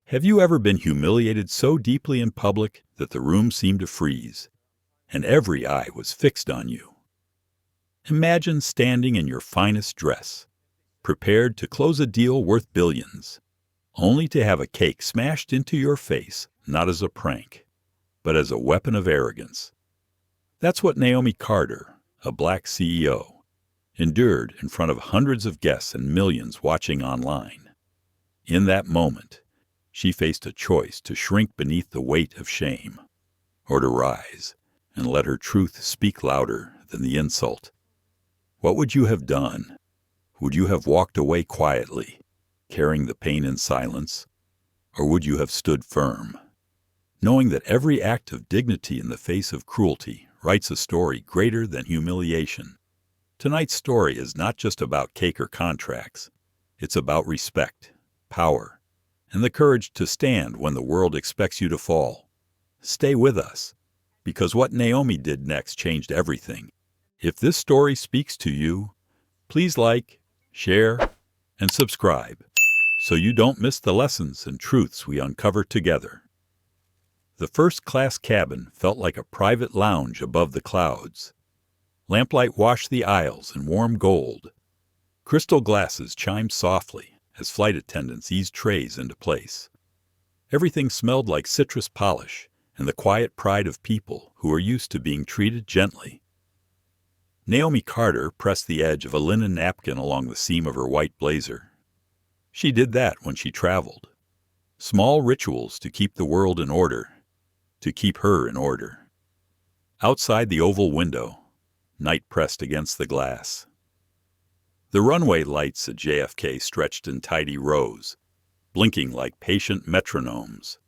Have you ever been humiliated so deeply in public that the room seemed to freeze, and every eye was fixed on you? Imagine standing in your finest dress, prepared to close a deal worth billions, only to have a cake smashed into your face, not as a prank, but as a weapon of arrogance. That's what Naomi Carter, a black CEO, endured in front of hundreds of guests and millions watching online. In that moment, she faced a choice to shrink beneath the weight of shame, or to rise and let her truth speak louder than the insult. What would you have done? Would you have walked away quietly, carrying the pain in silence, or would you have stood firm, knowing that every act of dignity in the face of cruelty writes a story greater than humiliation? Tonight's story is not just about cake or contracts. It's about respect, power, and the courage to stand when the world expects you to fall. Stay with us, because what Naomi did next changed everything. If this story speaks to you, please like, share, and subscribe so you don't miss the lessons and truths we uncover together. The first-class cabin felt like a private lounge above the clouds. Lamplight washed the aisles in warm gold. Crystal glasses chimed softly as flight attendants eased trays into place. Everything smelled like citrus polish and the quiet pride of people who are used to being treated gently. Naomi Carter pressed the edge of a linen napkin along the seam of her white blazer. She did that when she traveled. Small rituals to keep the world in order, to keep her in order. Outside the oval window, night pressed against the glass. The runway lights at JFK stretched in tidy rows, blinking like patient metronomes.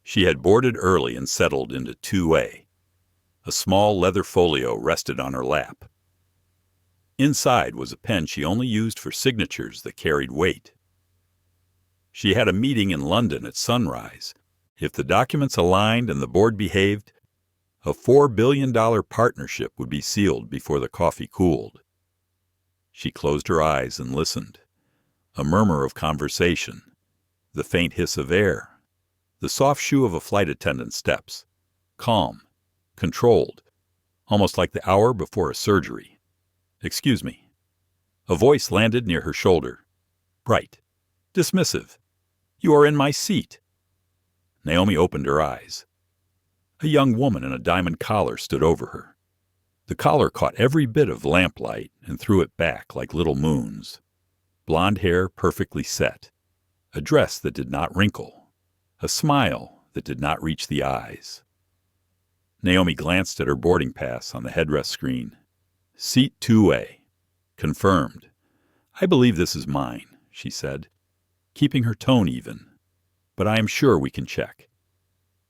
She had boarded early and settled into 2A. A small leather folio rested on her lap. Inside was a pen she only used for signatures that carried weight. She had a meeting in London at sunrise. If the documents aligned and the board behaved, a $4 billion partnership would be sealed before the coffee cooled. She closed her eyes and listened. A murmur of conversation, the faint hiss of air, the soft shoo of a flight attendant's steps. Calm, controlled, almost like the hour before a surgery. "Excuse me." A voice landed near her shoulder. Bright, dismissive. "You are in my seat." Naomi opened her eyes. A young woman in a diamond collar stood over her. The collar caught every bit of lamplight and threw it back like little moons. Blonde hair perfectly set. A dress that did not wrinkle. A smile that did not reach the eyes. Naomi glanced at her boarding pass on the headrest screen. Seat 2A. Confirmed. "I believe this is mine," she said, keeping her tone even. "But I am sure we can check."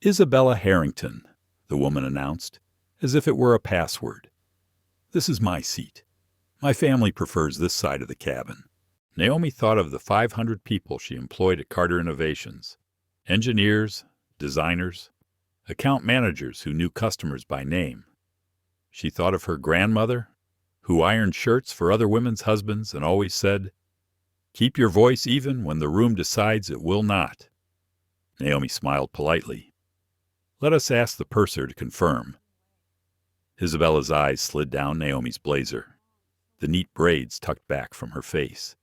"Isabella Harrington," the woman announced, as if it were a password. "This is my seat. My family prefers this side of the cabin." Naomi thought of the 500 people she employed at Carter Innovations. Engineers, designers, account managers who knew customers by name. She thought of her grandmother, who ironed shirts for other women's husbands and always said, "Keep your voice even when the room decides it will not." Naomi smiled politely. "Let us ask the purser to confirm." Isabella's eyes slid down Naomi's blazer. The neat braids tucked back from her face.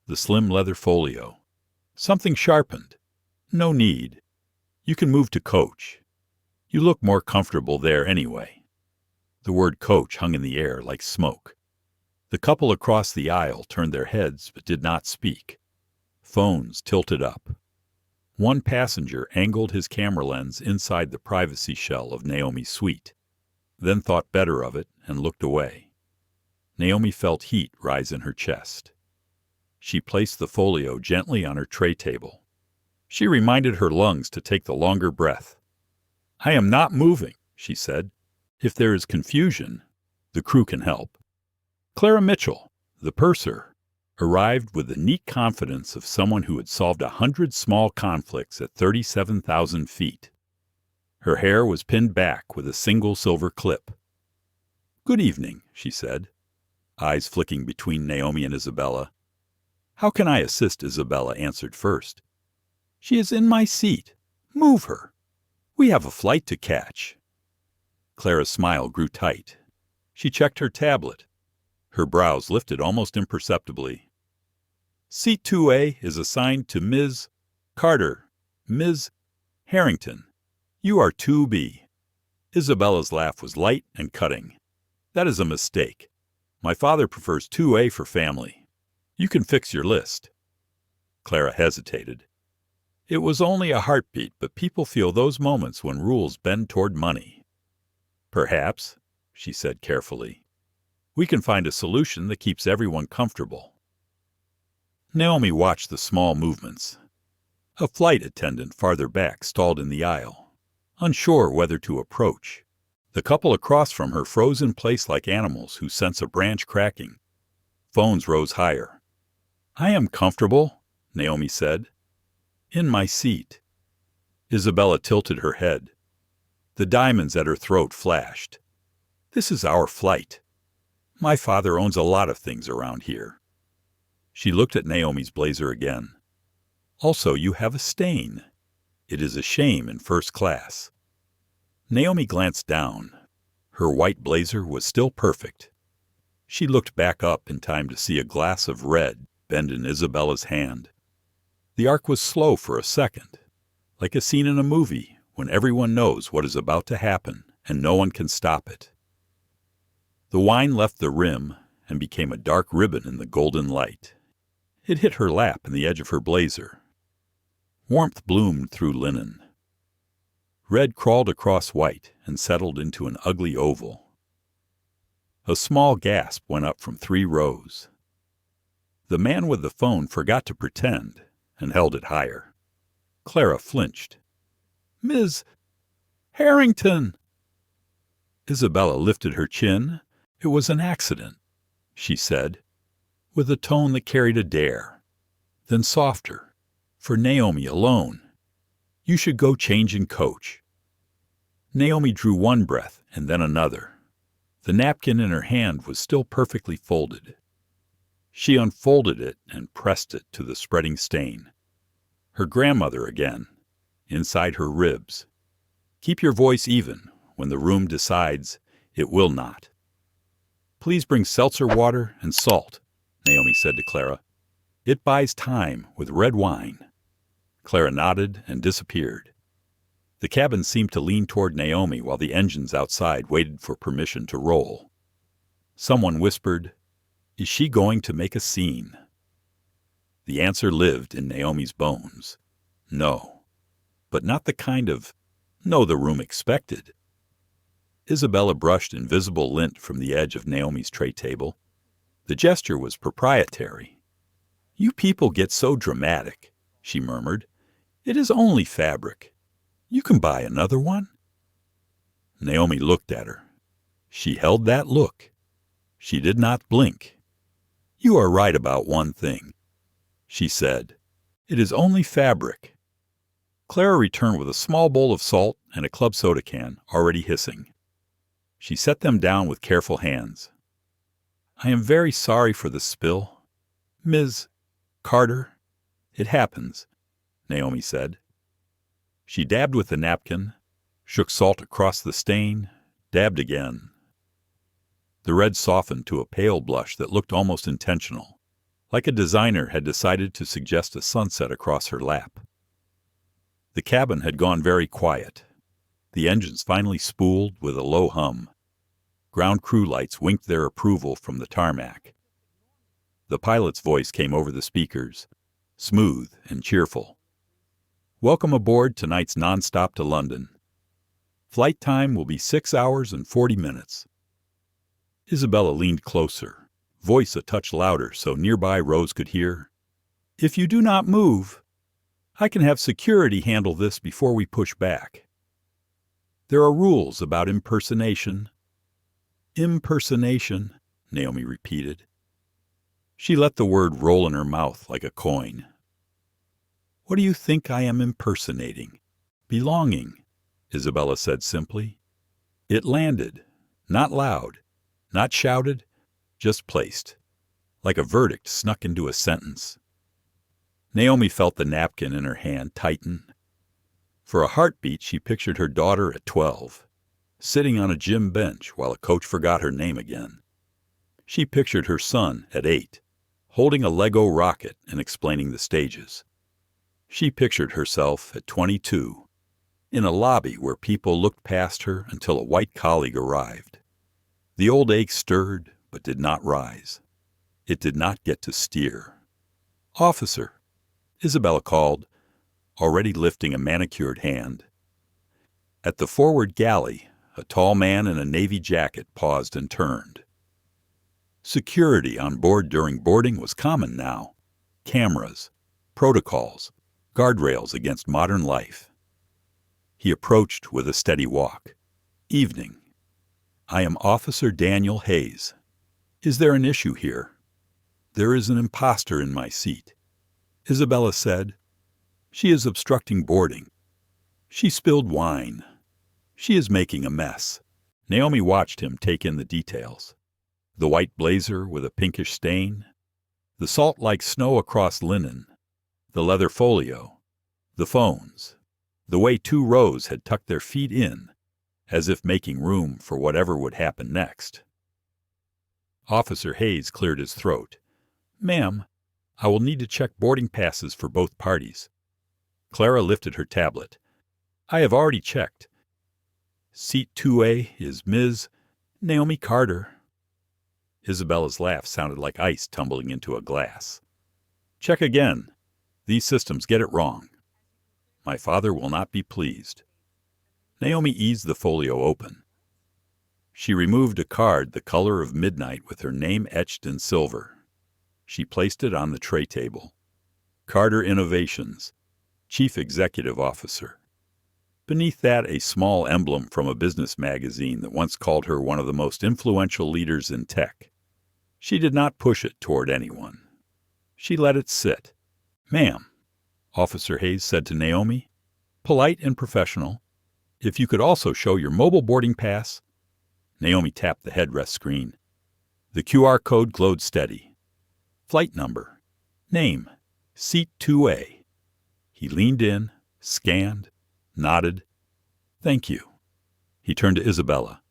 The slim leather folio. Something sharpened. "No need. You can move to coach. You look more comfortable there anyway." The word coach hung in the air like smoke. The couple across the aisle turned their heads but did not speak. Phones tilted up. One passenger angled his camera lens inside the privacy shell of Naomi's suite, then thought better of it and looked away. Naomi felt heat rise in her chest. She placed the folio gently on her tray table. She reminded her lungs to take the longer breath. "I am not moving," she said. "If there is confusion, the crew can help." Clara Mitchell, the purser, arrived with the neat confidence of someone who had solved 100 small conflicts at 37,000 feet. Her hair was pinned back with a single silver clip. "Good evening," she said, eyes flicking between Naomi and Isabella. "How can I assist?" Isabella answered first. She is in my seat. Move her. We have a flight to catch." Clara's smile grew tight. She checked her tablet. Her brows lifted almost imperceptibly. "Seat 2A is assigned to Ms. Carter. Ms. Harrington. You are 2B." Isabella's laugh was light and cutting. "That is a mistake. My father prefers 2A for family. You can fix your list." Clara hesitated. It was only a heartbeat, but people feel those moments when rules bend toward money. "Perhaps," she said carefully, "we can find a solution that keeps everyone comfortable." Naomi watched the small movements. A flight attendant farther back stalled in the aisle, unsure whether to approach. The couple across from her froze in place like animals who sense a branch cracking. Phones rose higher. "I am comfortable," Naomi said. "In my seat." Isabella tilted her head. The diamonds at her throat flashed. "This is our flight. My father owns a lot of things around here." She looked at Naomi's blazer again. "Also, you have a stain. It is a shame in first class." Naomi glanced down. Her white blazer was still perfect. She looked back up in time to see a glass of red bend in Isabella's hand. The arc was slow for a second, like a scene in a movie when everyone knows what is about to happen and no one can stop it. The wine left the rim and became a dark ribbon in the golden light. It hit her lap and the edge of her blazer. Warmth bloomed through linen. Red crawled across white and settled into an ugly oval. A small gasp went up from 3 rows. The man with the phone forgot to pretend and held it higher. Clara flinched. "Ms. Harrington!" Isabella lifted her chin. "It was an accident," she said, with a tone that carried a dare. Then softer, "For Naomi alone. You should go change in coach." Naomi drew one breath and then another. The napkin in her hand was still perfectly folded. She unfolded it and pressed it to the spreading stain. Her grandmother again, inside her ribs. "Keep your voice even when the room decides it will not." "Please bring seltzer water and salt," Naomi said to Clara. "It buys time with red wine." Clara nodded and disappeared. The cabin seemed to lean toward Naomi while the engines outside waited for permission to roll. Someone whispered, "Is she going to make a scene?" The answer lived in Naomi's bones. No. But not the kind of no the room expected. Isabella brushed invisible lint from the edge of Naomi's tray table. The gesture was proprietary. "You people get so dramatic," she murmured. "It is only fabric. You can buy another one." Naomi looked at her. She held that look. She did not blink. "You are right about one thing," she said. "It is only fabric." Clara returned with a small bowl of salt and a club soda can, already hissing. She set them down with careful hands. "I am very sorry for the spill. Ms. Carter." "It happens," Naomi said. She dabbed with the napkin, shook salt across the stain, dabbed again. The red softened to a pale blush that looked almost intentional, like a designer had decided to suggest a sunset across her lap. The cabin had gone very quiet. The engines finally spooled with a low hum. Ground crew lights winked their approval from the tarmac. The pilot's voice came over the speakers, smooth and cheerful. "Welcome aboard tonight's nonstop to London. Flight time will be 6 hours and 40 minutes. Isabella leaned closer, voice a touch louder so nearby Rose could hear. "If you do not move, I can have security handle this before we push back. There are rules about impersonation." "Impersonation," Naomi repeated. She let the word roll in her mouth like a coin. "What do you think I am impersonating?" "Belonging," Isabella said simply. It landed, not loud, not shouted, just placed, like a verdict snuck into a sentence. Naomi felt the napkin in her hand tighten. For a heartbeat, she pictured her daughter at 12, sitting on a gym bench while a coach forgot her name again. She pictured her son at 8, holding a Lego rocket and explaining the stages. She pictured herself at 22, in a lobby where people looked past her until a white colleague arrived. The old ache stirred, but did not rise. It did not get to steer. "Officer," Isabella called, already lifting a manicured hand. At the forward galley, a tall man in a navy jacket paused and turned. Security on board during boarding was common now. Cameras, protocols, guardrails against modern life. He approached with a steady walk. "Evening. I am Officer Daniel Hayes. Is there an issue here?" "There is an imposter in my seat," Isabella said. "She is obstructing boarding. She spilled wine. She is making a mess." Naomi watched him take in the details. The white blazer with a pinkish stain, the salt-like snow across linen, the leather folio, the phones, the way 2 rows had tucked their feet in, as if making room for whatever would happen next. Officer Hayes cleared his throat. "Ma'am, I will need to check boarding passes for both parties." Clara lifted her tablet. "I have already checked. Seat 2A is Ms. Naomi Carter." Isabella's laugh sounded like ice tumbling into a glass. "Check again. These systems get it wrong. My father will not be pleased." Naomi eased the folio open. She removed a card the color of midnight with her name etched in silver. She placed it on the tray table. "Carter Innovations, Chief Executive Officer." Beneath that, a small emblem from a business magazine that once called her one of the most influential leaders in tech. She did not push it toward anyone. She let it sit. "Ma'am," Officer Hayes said to Naomi, polite and professional, "if you could also show your mobile boarding pass." Naomi tapped the headrest screen. The QR code glowed steady. "Flight number. Name. Seat 2A. He leaned in, scanned, nodded. "Thank you." He turned to Isabella.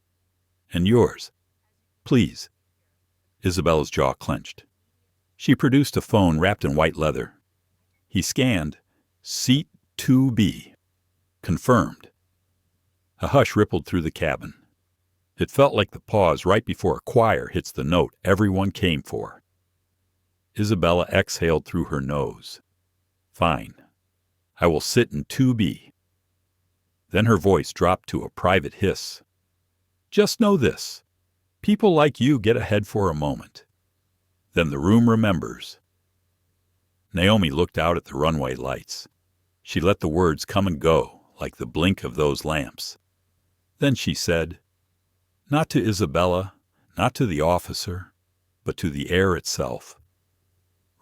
"And yours. Please." Isabella's jaw clenched. She produced a phone wrapped in white leather. He scanned. "Seat 2B. Confirmed." A hush rippled through the cabin. It felt like the pause right before a choir hits the note everyone came for. Isabella exhaled through her nose. "Fine. I will sit in 2B. Then her voice dropped to a private hiss. "Just know this. People like you get ahead for a moment. Then the room remembers." Naomi looked out at the runway lights. She let the words come and go like the blink of those lamps. Then she said, not to Isabella, not to the officer, but to the air itself,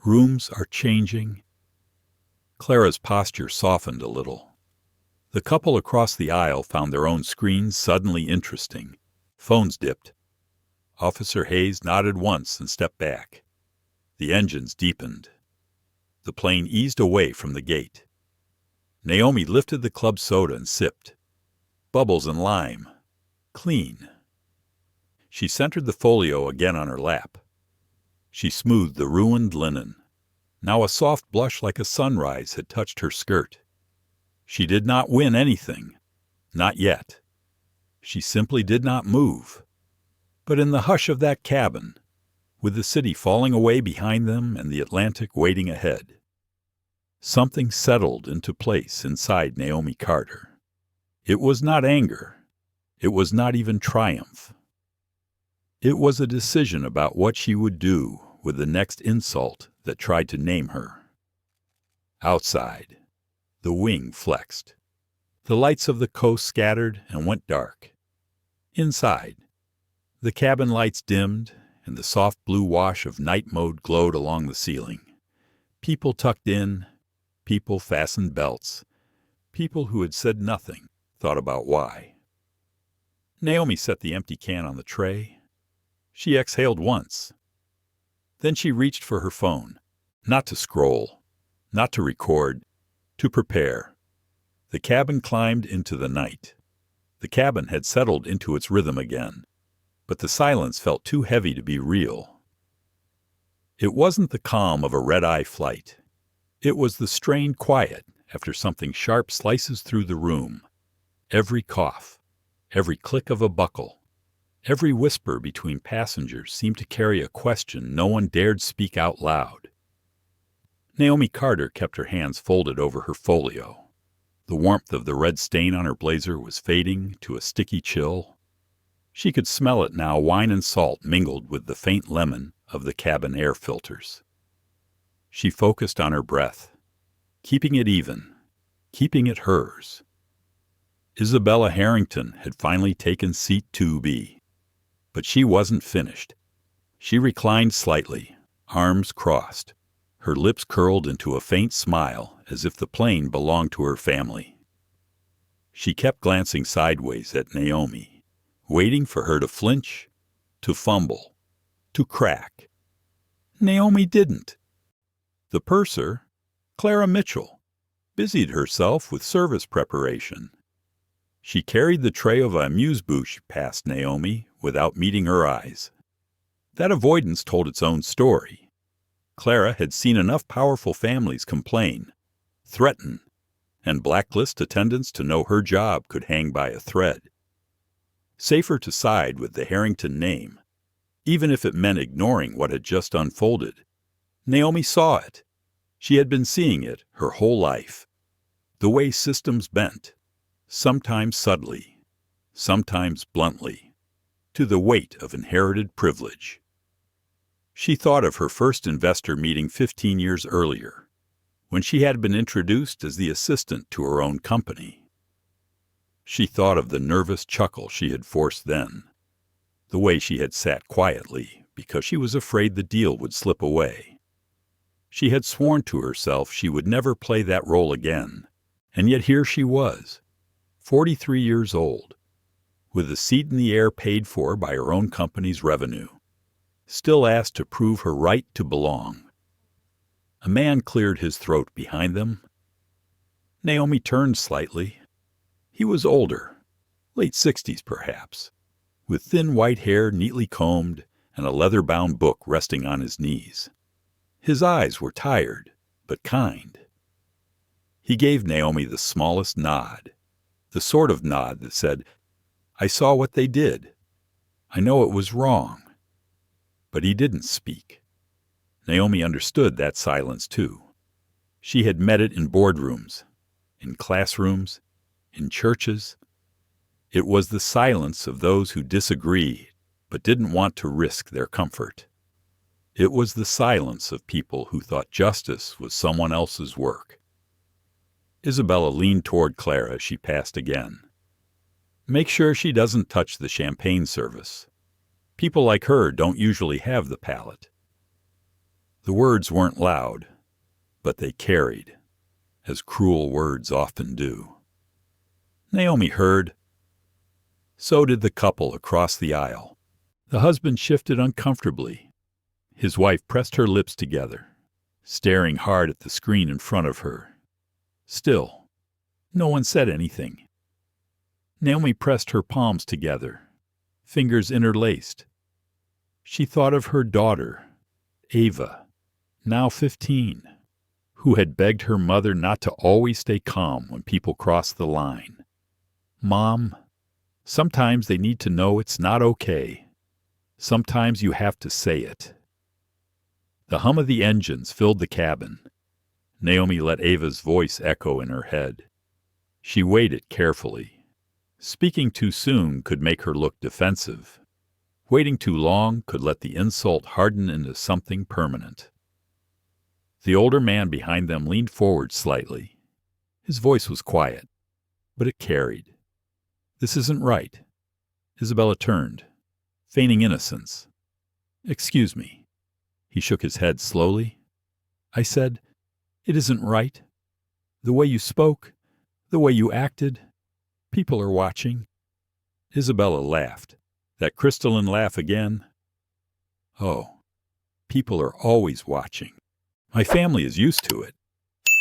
"Rooms are changing." Clara's posture softened a little. The couple across the aisle found their own screens suddenly interesting. Phones dipped. Officer Hayes nodded once and stepped back. The engines deepened. The plane eased away from the gate. Naomi lifted the club soda and sipped. Bubbles and lime. Clean. She centered the folio again on her lap. She smoothed the ruined linen. Now a soft blush like a sunrise had touched her skirt. She did not win anything. Not yet. She simply did not move. But in the hush of that cabin, with the city falling away behind them and the Atlantic waiting ahead, something settled into place inside Naomi Carter. It was not anger. It was not even triumph. It was a decision about what she would do with the next insult that tried to name her. Outside, the wing flexed. The lights of the coast scattered and went dark. Inside, the cabin lights dimmed and the soft blue wash of night mode glowed along the ceiling. People tucked in, people fastened belts, people who had said nothing thought about why. Naomi set the empty can on the tray. She exhaled once. Then she reached for her phone, not to scroll, Not to record, to prepare. The cabin climbed into the night. The cabin had settled into its rhythm again, but the silence felt too heavy to be real. It wasn't the calm of a red-eye flight. It was the strained quiet after something sharp slices through the room. Every cough, every click of a buckle, every whisper between passengers seemed to carry a question no one dared speak out loud. Naomi Carter kept her hands folded over her folio. The warmth of the red stain on her blazer was fading to a sticky chill. She could smell it now, wine and salt mingled with the faint lemon of the cabin air filters. She focused on her breath, keeping it even, keeping it hers. Isabella Harrington had finally taken seat 2B. But she wasn't finished. She reclined slightly, arms crossed, her lips curled into a faint smile as if the plane belonged to her family. She kept glancing sideways at Naomi, waiting for her to flinch, to fumble, to crack. Naomi didn't. The purser, Clara Mitchell, busied herself with service preparation. She carried the tray of amuse-bouche past Naomi without meeting her eyes. That avoidance told its own story. Clara had seen enough powerful families complain, threaten, and blacklist attendants to know her job could hang by a thread. Safer to side with the Harrington name, even if it meant ignoring what had just unfolded. Naomi saw it. She had been seeing it her whole life. The way systems bent, sometimes subtly, sometimes bluntly, to the weight of inherited privilege. She thought of her first investor meeting 15 years earlier, when she had been introduced as the assistant to her own company. She thought of the nervous chuckle she had forced then, the way she had sat quietly because she was afraid the deal would slip away. She had sworn to herself she would never play that role again, and yet here she was, 43 years old, with a seat in the air paid for by her own company's revenue, still asked to prove her right to belong. A man cleared his throat behind them. Naomi turned slightly. He was older, late 60s perhaps, with thin white hair neatly combed and a leather-bound book resting on his knees. His eyes were tired, but kind. He gave Naomi the smallest nod, the sort of nod that said, "I saw what they did. I know it was wrong." But he didn't speak. Naomi understood that silence too. She had met it in boardrooms, in classrooms, in churches. It was the silence of those who disagreed but didn't want to risk their comfort. It was the silence of people who thought justice was someone else's work. Isabella leaned toward Clara as she passed again. "Make sure she doesn't touch the champagne service. People like her don't usually have the palate." The words weren't loud, but they carried, as cruel words often do. Naomi heard. So did the couple across the aisle. The husband shifted uncomfortably. His wife pressed her lips together, staring hard at the screen in front of her. Still, no one said anything. Naomi pressed her palms together, fingers interlaced. She thought of her daughter, Ava, now 15, who had begged her mother not to always stay calm when people crossed the line. "Mom, sometimes they need to know it's not okay. Sometimes you have to say it." The hum of the engines filled the cabin. Naomi let Ava's voice echo in her head. She weighed it carefully. Speaking too soon could make her look defensive. Waiting too long could let the insult harden into something permanent. The older man behind them leaned forward slightly. His voice was quiet, but it carried. "This isn't right." Isabella turned, feigning innocence. "Excuse me." He shook his head slowly. "I said, it isn't right. The way you spoke, the way you acted. People are watching." Isabella laughed, that crystalline laugh again. "Oh, people are always watching. My family is used to it.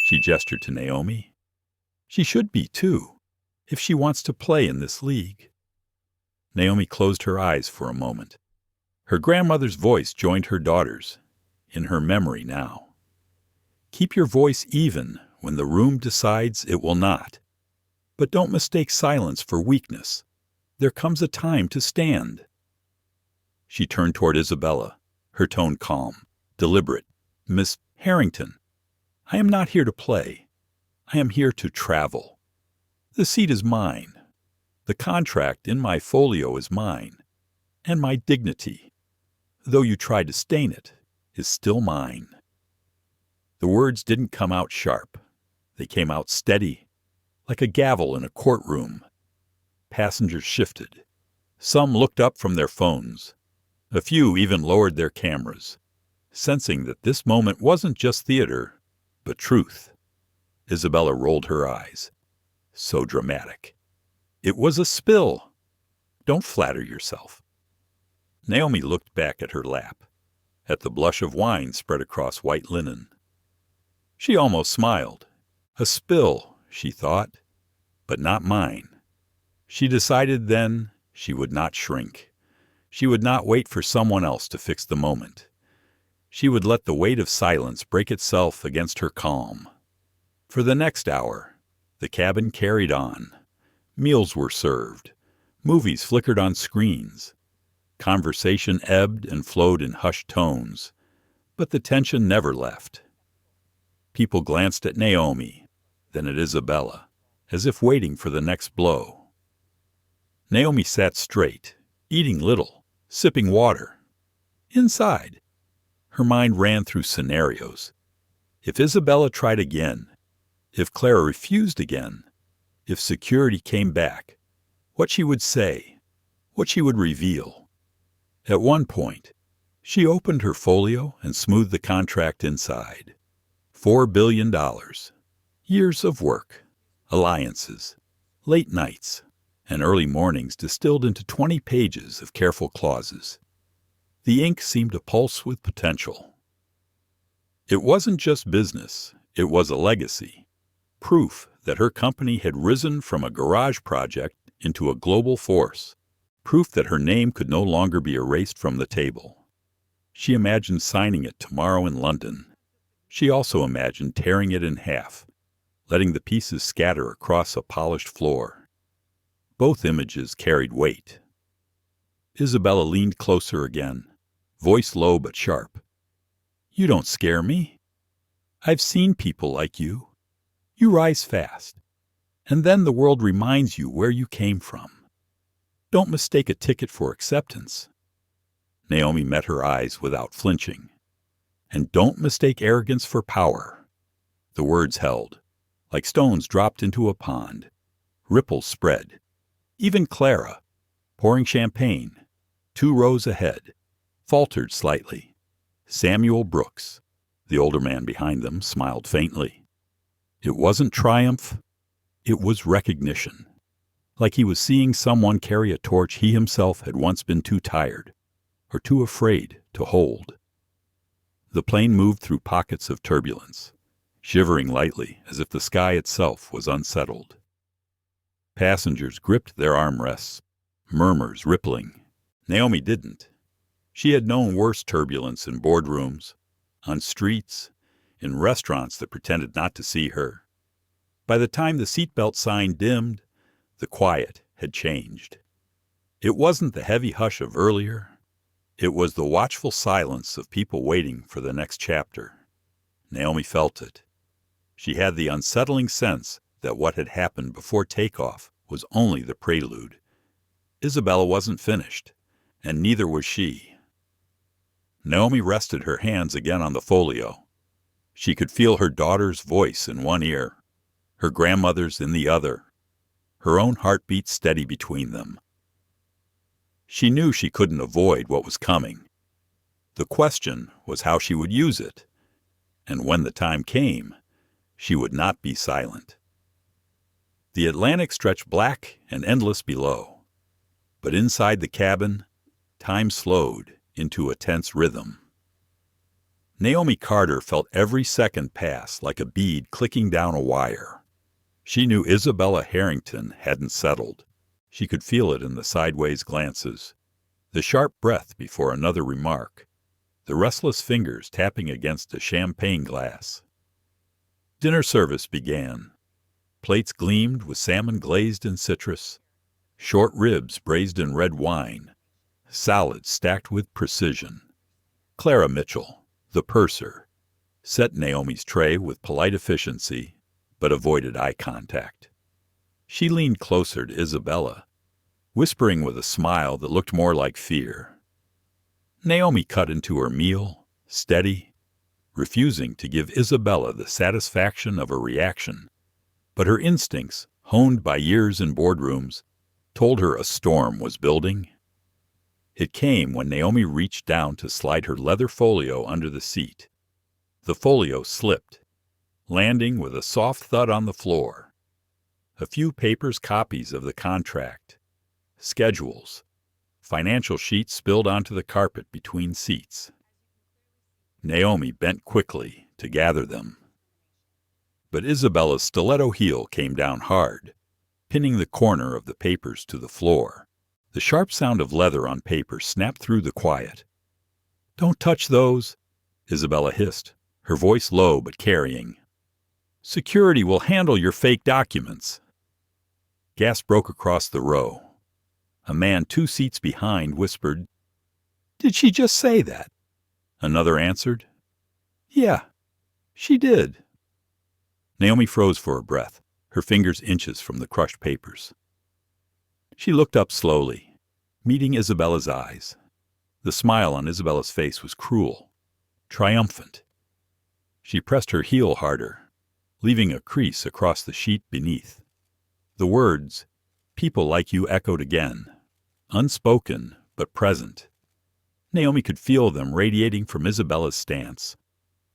She gestured to Naomi. She should be, too, if she wants to play in this league. Naomi closed her eyes for a moment. Her grandmother's voice joined her daughter's, in her memory now. Keep your voice even when the room decides it will not. But don't mistake silence for weakness. There comes a time to stand. She turned toward Isabella, her tone calm, deliberate. Miss Harrington, I am not here to play. I am here to travel. The seat is mine. The contract in my folio is mine. And my dignity, though you try to stain it, is still mine. The words didn't come out sharp. They came out steady, like a gavel in a courtroom. Passengers shifted. Some looked up from their phones. A few even lowered their cameras, sensing that this moment wasn't just theater, but truth. Isabella rolled her eyes. So dramatic. It was a spill. Don't flatter yourself. Naomi looked back at her lap, at the blush of wine spread across white linen. She almost smiled. A spill, she thought, but not mine. She decided then she would not shrink. She would not wait for someone else to fix the moment. She would let the weight of silence break itself against her calm. For the next hour, the cabin carried on. Meals were served. Movies flickered on screens. Conversation ebbed and flowed in hushed tones, but the tension never left. People glanced at Naomi, then at Isabella, as if waiting for the next blow. Naomi sat straight, eating little, sipping water. Inside, her mind ran through scenarios. If Isabella tried again, if Clara refused again, if security came back, what she would say, what she would reveal. At one point, she opened her folio and smoothed the contract inside. $4 billion. Years of work, alliances, late nights, and early mornings distilled into 20 pages of careful clauses. The ink seemed to pulse with potential. It wasn't just business, it was a legacy. Proof that her company had risen from a garage project into a global force. Proof that her name could no longer be erased from the table. She imagined signing it tomorrow in London. She also imagined tearing it in half, letting the pieces scatter across a polished floor. Both images carried weight. Isabella leaned closer again, voice low but sharp. You don't scare me. I've seen people like you. You rise fast, and then the world reminds you where you came from. Don't mistake a ticket for acceptance. Naomi met her eyes without flinching. And don't mistake arrogance for power. The words held, like stones dropped into a pond. Ripples spread. Even Clara, pouring champagne, 2 rows ahead, faltered slightly. Samuel Brooks, the older man behind them, smiled faintly. It wasn't triumph, it was recognition. Like he was seeing someone carry a torch he himself had once been too tired or too afraid to hold. The plane moved through pockets of turbulence, shivering lightly as if the sky itself was unsettled. Passengers gripped their armrests, murmurs rippling. Naomi didn't. She had known worse turbulence in boardrooms, on streets, in restaurants that pretended not to see her. By the time the seatbelt sign dimmed, the quiet had changed. It wasn't the heavy hush of earlier. It was the watchful silence of people waiting for the next chapter. Naomi felt it. She had the unsettling sense that what had happened before takeoff was only the prelude. Isabella wasn't finished, and neither was she. Naomi rested her hands again on the folio. She could feel her daughter's voice in one ear, her grandmother's in the other, her own heartbeat steady between them. She knew she couldn't avoid what was coming. The question was how she would use it, and when the time came, she would not be silent. The Atlantic stretched black and endless below, but inside the cabin, time slowed into a tense rhythm. Naomi Carter felt every second pass like a bead clicking down a wire. She knew Isabella Harrington hadn't settled. She could feel it in the sideways glances, the sharp breath before another remark, the restless fingers tapping against a champagne glass. Dinner service began. Plates gleamed with salmon glazed in citrus, short ribs braised in red wine, salads stacked with precision. Clara Mitchell, the purser, set Naomi's tray with polite efficiency, but avoided eye contact. She leaned closer to Isabella, whispering with a smile that looked more like fear. Naomi cut into her meal, steady, refusing to give Isabella the satisfaction of a reaction. But her instincts, honed by years in boardrooms, told her a storm was building. It came when Naomi reached down to slide her leather folio under the seat. The folio slipped, landing with a soft thud on the floor. A few papers, copies of the contract, schedules, financial sheets spilled onto the carpet between seats. Naomi bent quickly to gather them. But Isabella's stiletto heel came down hard, pinning the corner of the papers to the floor. The sharp sound of leather on paper snapped through the quiet. "Don't touch those," Isabella hissed, her voice low but carrying. "Security will handle your fake documents." Gas broke across the row. A man 2 seats behind whispered, "Did she just say that?" Another answered, "Yeah, she did." Naomi froze for a breath, her fingers inches from the crushed papers. She looked up slowly, meeting Isabella's eyes. The smile on Isabella's face was cruel, triumphant. She pressed her heel harder, leaving a crease across the sheet beneath. The words, "People like you," echoed again, unspoken but present. Naomi could feel them radiating from Isabella's stance,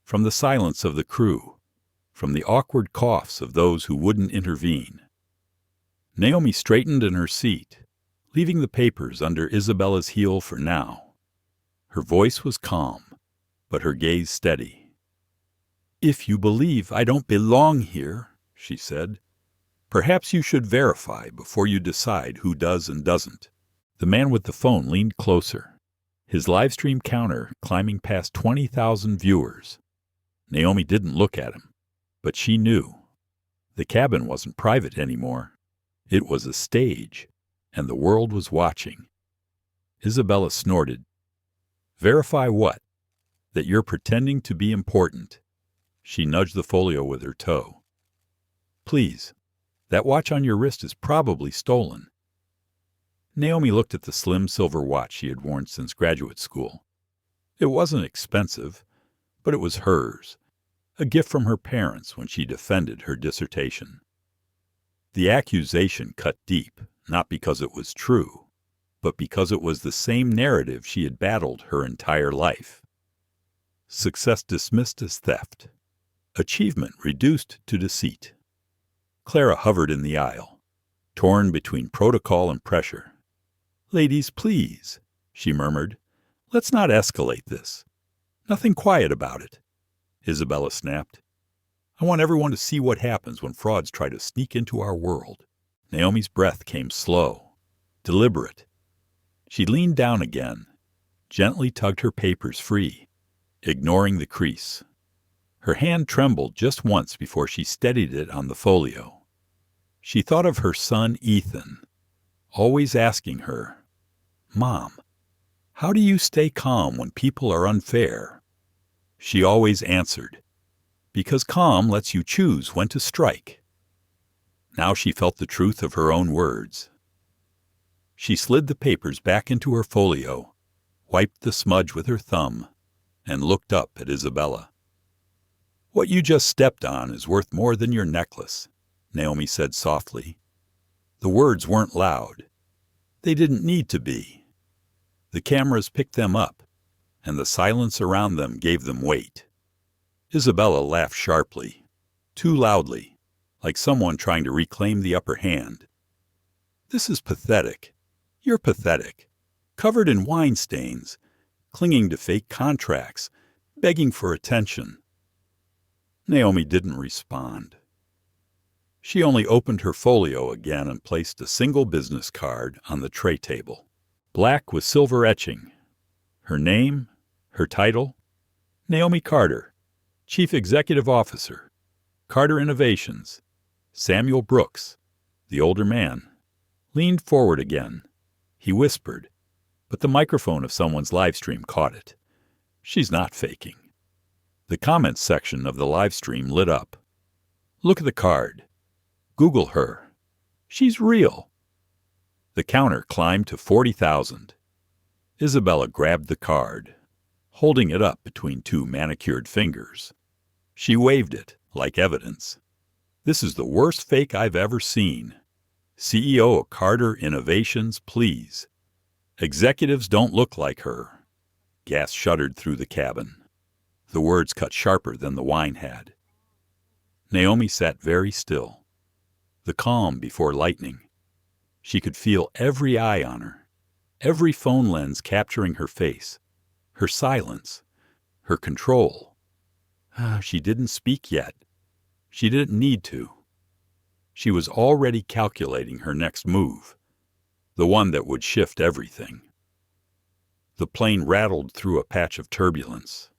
from the silence of the crew, from the awkward coughs of those who wouldn't intervene. Naomi straightened in her seat, leaving the papers under Isabella's heel for now. Her voice was calm, but her gaze steady. "If you believe I don't belong here," she said, "perhaps you should verify before you decide who does and doesn't." The man with the phone leaned closer, his live stream counter climbing past 20,000 viewers. Naomi didn't look at him, but she knew. The cabin wasn't private anymore. It was a stage, and the world was watching. Isabella snorted. "Verify what? That you're pretending to be important." She nudged the folio with her toe. "Please, that watch on your wrist is probably stolen." Naomi looked at the slim silver watch she had worn since graduate school. It wasn't expensive, but it was hers, a gift from her parents when she defended her dissertation. The accusation cut deep, not because it was true, but because it was the same narrative she had battled her entire life. Success dismissed as theft. Achievement reduced to deceit. Clara hovered in the aisle, torn between protocol and pressure. "Ladies, please," she murmured. "Let's not escalate this. Nothing quiet about it," Isabella snapped. "I want everyone to see what happens when frauds try to sneak into our world." Naomi's breath came slow, deliberate. She leaned down again, gently tugged her papers free, ignoring the crease. Her hand trembled just once before she steadied it on the folio. She thought of her son Ethan, always asking her, "Mom, how do you stay calm when people are unfair?" She always answered, "Because calm lets you choose when to strike." Now she felt the truth of her own words. She slid the papers back into her folio, wiped the smudge with her thumb, and looked up at Isabella. "What you just stepped on is worth more than your necklace," Naomi said softly. The words weren't loud. They didn't need to be. The cameras picked them up, and the silence around them gave them weight. Isabella laughed sharply, too loudly, like someone trying to reclaim the upper hand. "This is pathetic. You're pathetic. Covered in wine stains, clinging to fake contracts, begging for attention. Naomi didn't respond. She only opened her folio again and placed a single business card on the tray table, black with silver etching. Her name, her title, Naomi Carter, Chief Executive Officer, Carter Innovations. Samuel Brooks, the older man, leaned forward again. He whispered, but the microphone of someone's live stream caught it. She's not faking. The comments section of the live stream lit up. Look at the card. Google her. She's real. The counter climbed to 40,000. Isabella grabbed the card, holding it up between two manicured fingers. She waved it like evidence. This is the worst fake I've ever seen. CEO of Carter Innovations, please. Executives don't look like her. Gas shuddered through the cabin. The words cut sharper than the wine had. Naomi sat very still. The calm before lightning. She could feel every eye on her, every phone lens capturing her face, her silence, her control. She didn't speak yet. She didn't need to. She was already calculating her next move, the one that would shift everything. The plane rattled through a patch of turbulence.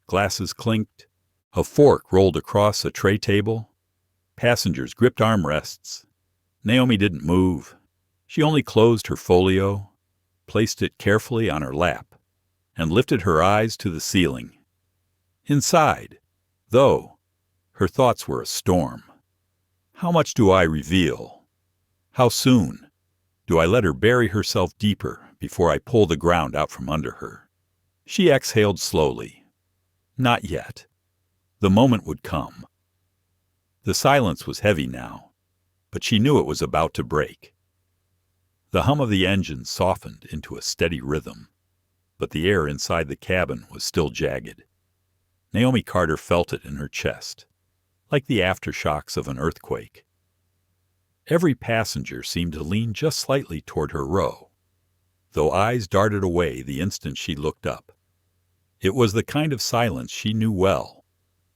Glasses clinked. A fork rolled across a tray table. Passengers gripped armrests. Naomi didn't move. She only closed her folio, placed it carefully on her lap, and lifted her eyes to the ceiling. Inside, though, her thoughts were a storm. How much do I reveal? How soon? Do I let her bury herself deeper before I pull the ground out from under her? She exhaled slowly. Not yet. The moment would come. The silence was heavy now, but she knew it was about to break. The hum of the engine softened into a steady rhythm, but the air inside the cabin was still jagged. Naomi Carter felt it in her chest, like the aftershocks of an earthquake. Every passenger seemed to lean just slightly toward her row, though eyes darted away the instant she looked up. It was the kind of silence she knew well,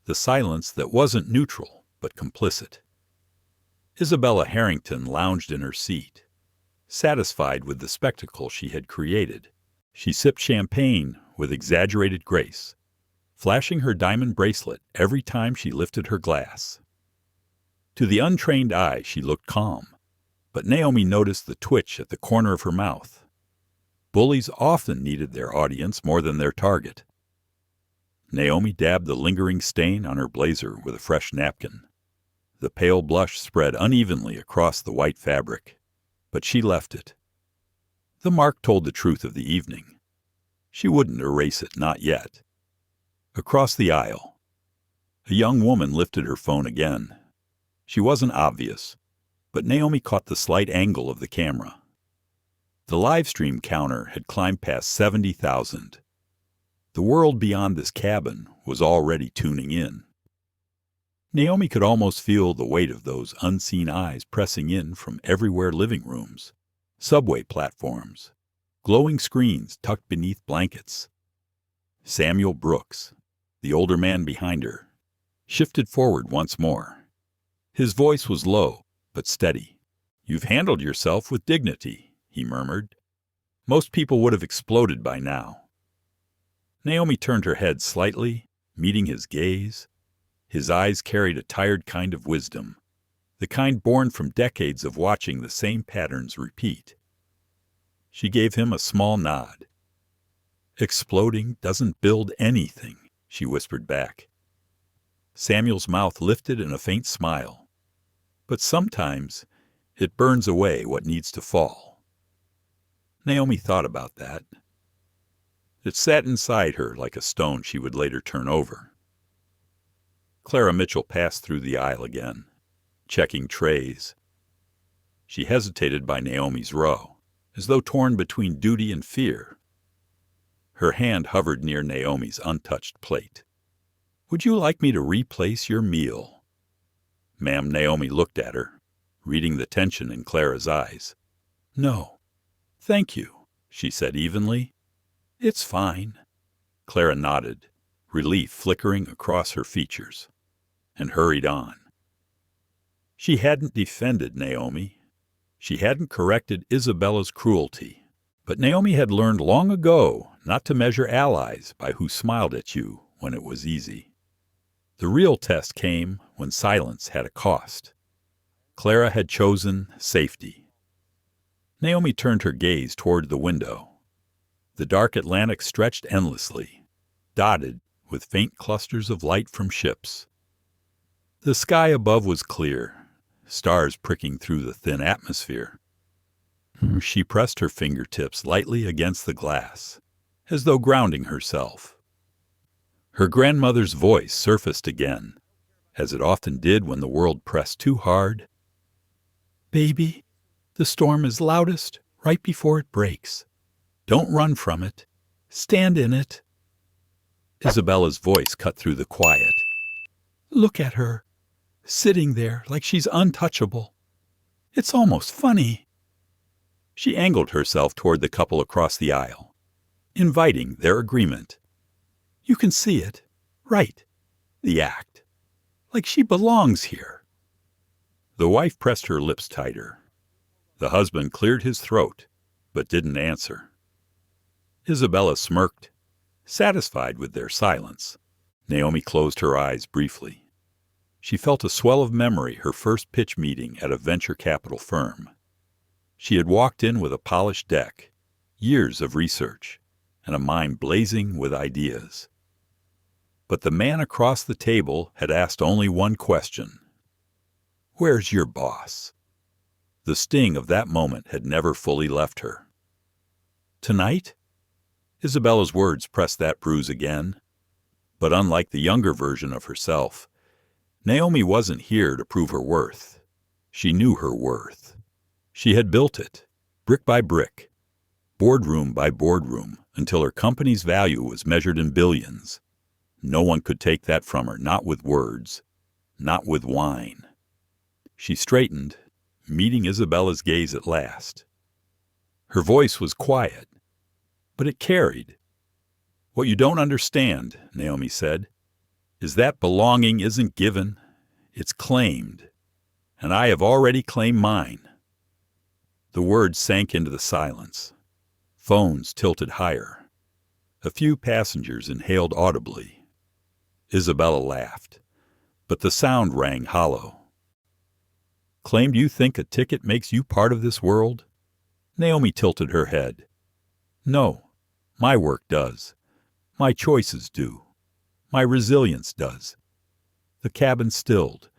the silence that wasn't neutral but complicit. Isabella Harrington lounged in her seat, satisfied with the spectacle she had created. She sipped champagne with exaggerated grace, flashing her diamond bracelet every time she lifted her glass. To the untrained eye, she looked calm, but Naomi noticed the twitch at the corner of her mouth. Bullies often needed their audience more than their target. Naomi dabbed the lingering stain on her blazer with a fresh napkin. The pale blush spread unevenly across the white fabric, but she left it. The mark told the truth of the evening. She wouldn't erase it, not yet. Across the aisle, a young woman lifted her phone again. She wasn't obvious, but Naomi caught the slight angle of the camera. The live stream counter had climbed past 70,000. The world beyond this cabin was already tuning in. Naomi could almost feel the weight of those unseen eyes pressing in from everywhere: living rooms, subway platforms, glowing screens tucked beneath blankets. Samuel Brooks, the older man behind her, shifted forward once more. His voice was low, but steady. "You've handled yourself with dignity," he murmured. "Most people would have exploded by now." Naomi turned her head slightly, meeting his gaze. His eyes carried a tired kind of wisdom, the kind born from decades of watching the same patterns repeat. She gave him a small nod. "Exploding doesn't build anything," she whispered back. Samuel's mouth lifted in a faint smile. "But sometimes it burns away what needs to fall." Naomi thought about that. It sat inside her like a stone she would later turn over. Clara Mitchell passed through the aisle again, checking trays. She hesitated by Naomi's row, as though torn between duty and fear. Her hand hovered near Naomi's untouched plate. "Would you like me to replace your meal?" Ma'am Naomi looked at her, reading the tension in Clara's eyes. "No, thank you," she said evenly. "It's fine." Clara nodded. relief flickering across her features, and hurried on. She hadn't defended Naomi. She hadn't corrected Isabella's cruelty. But Naomi had learned long ago not to measure allies by who smiled at you when it was easy. The real test came when silence had a cost. Clara had chosen safety. Naomi turned her gaze toward the window. The dark Atlantic stretched endlessly, dotted with faint clusters of light from ships. The sky above was clear, stars pricking through the thin atmosphere. She pressed her fingertips lightly against the glass, as though grounding herself. Her grandmother's voice surfaced again, as it often did when the world pressed too hard. "Baby, the storm is loudest right before it breaks. Don't run from it. Stand in it." Isabella's voice cut through the quiet. "Look at her, sitting there like she's untouchable. It's almost funny." She angled herself toward the couple across the aisle, inviting their agreement. "You can see it, right? The act. Like she belongs here." The wife pressed her lips tighter. The husband cleared his throat, but didn't answer. Isabella smirked, satisfied with their silence. Naomi closed her eyes briefly. She felt a swell of memory her first pitch meeting at a venture capital firm. She had walked in with a polished deck, years of research, and a mind blazing with ideas. But the man across the table had asked only one question. "Where's your boss?" The sting of that moment had never fully left her. "Tonight?" Isabella's words pressed that bruise again. But unlike the younger version of herself, Naomi wasn't here to prove her worth. She knew her worth. She had built it, brick by brick, boardroom by boardroom, until her company's value was measured in billions. No one could take that from her, not with words, not with wine. She straightened, meeting Isabella's gaze at last. Her voice was quiet, but it carried. "What you don't understand," Naomi said, "is that belonging isn't given, it's claimed. And I have already claimed mine." The words sank into the silence. Phones tilted higher. A few passengers inhaled audibly. Isabella laughed, but the sound rang hollow. "Claimed you think a ticket makes you part of this world?" Naomi tilted her head. "No, my work does. My choices do. My resilience does." The cabin stilled.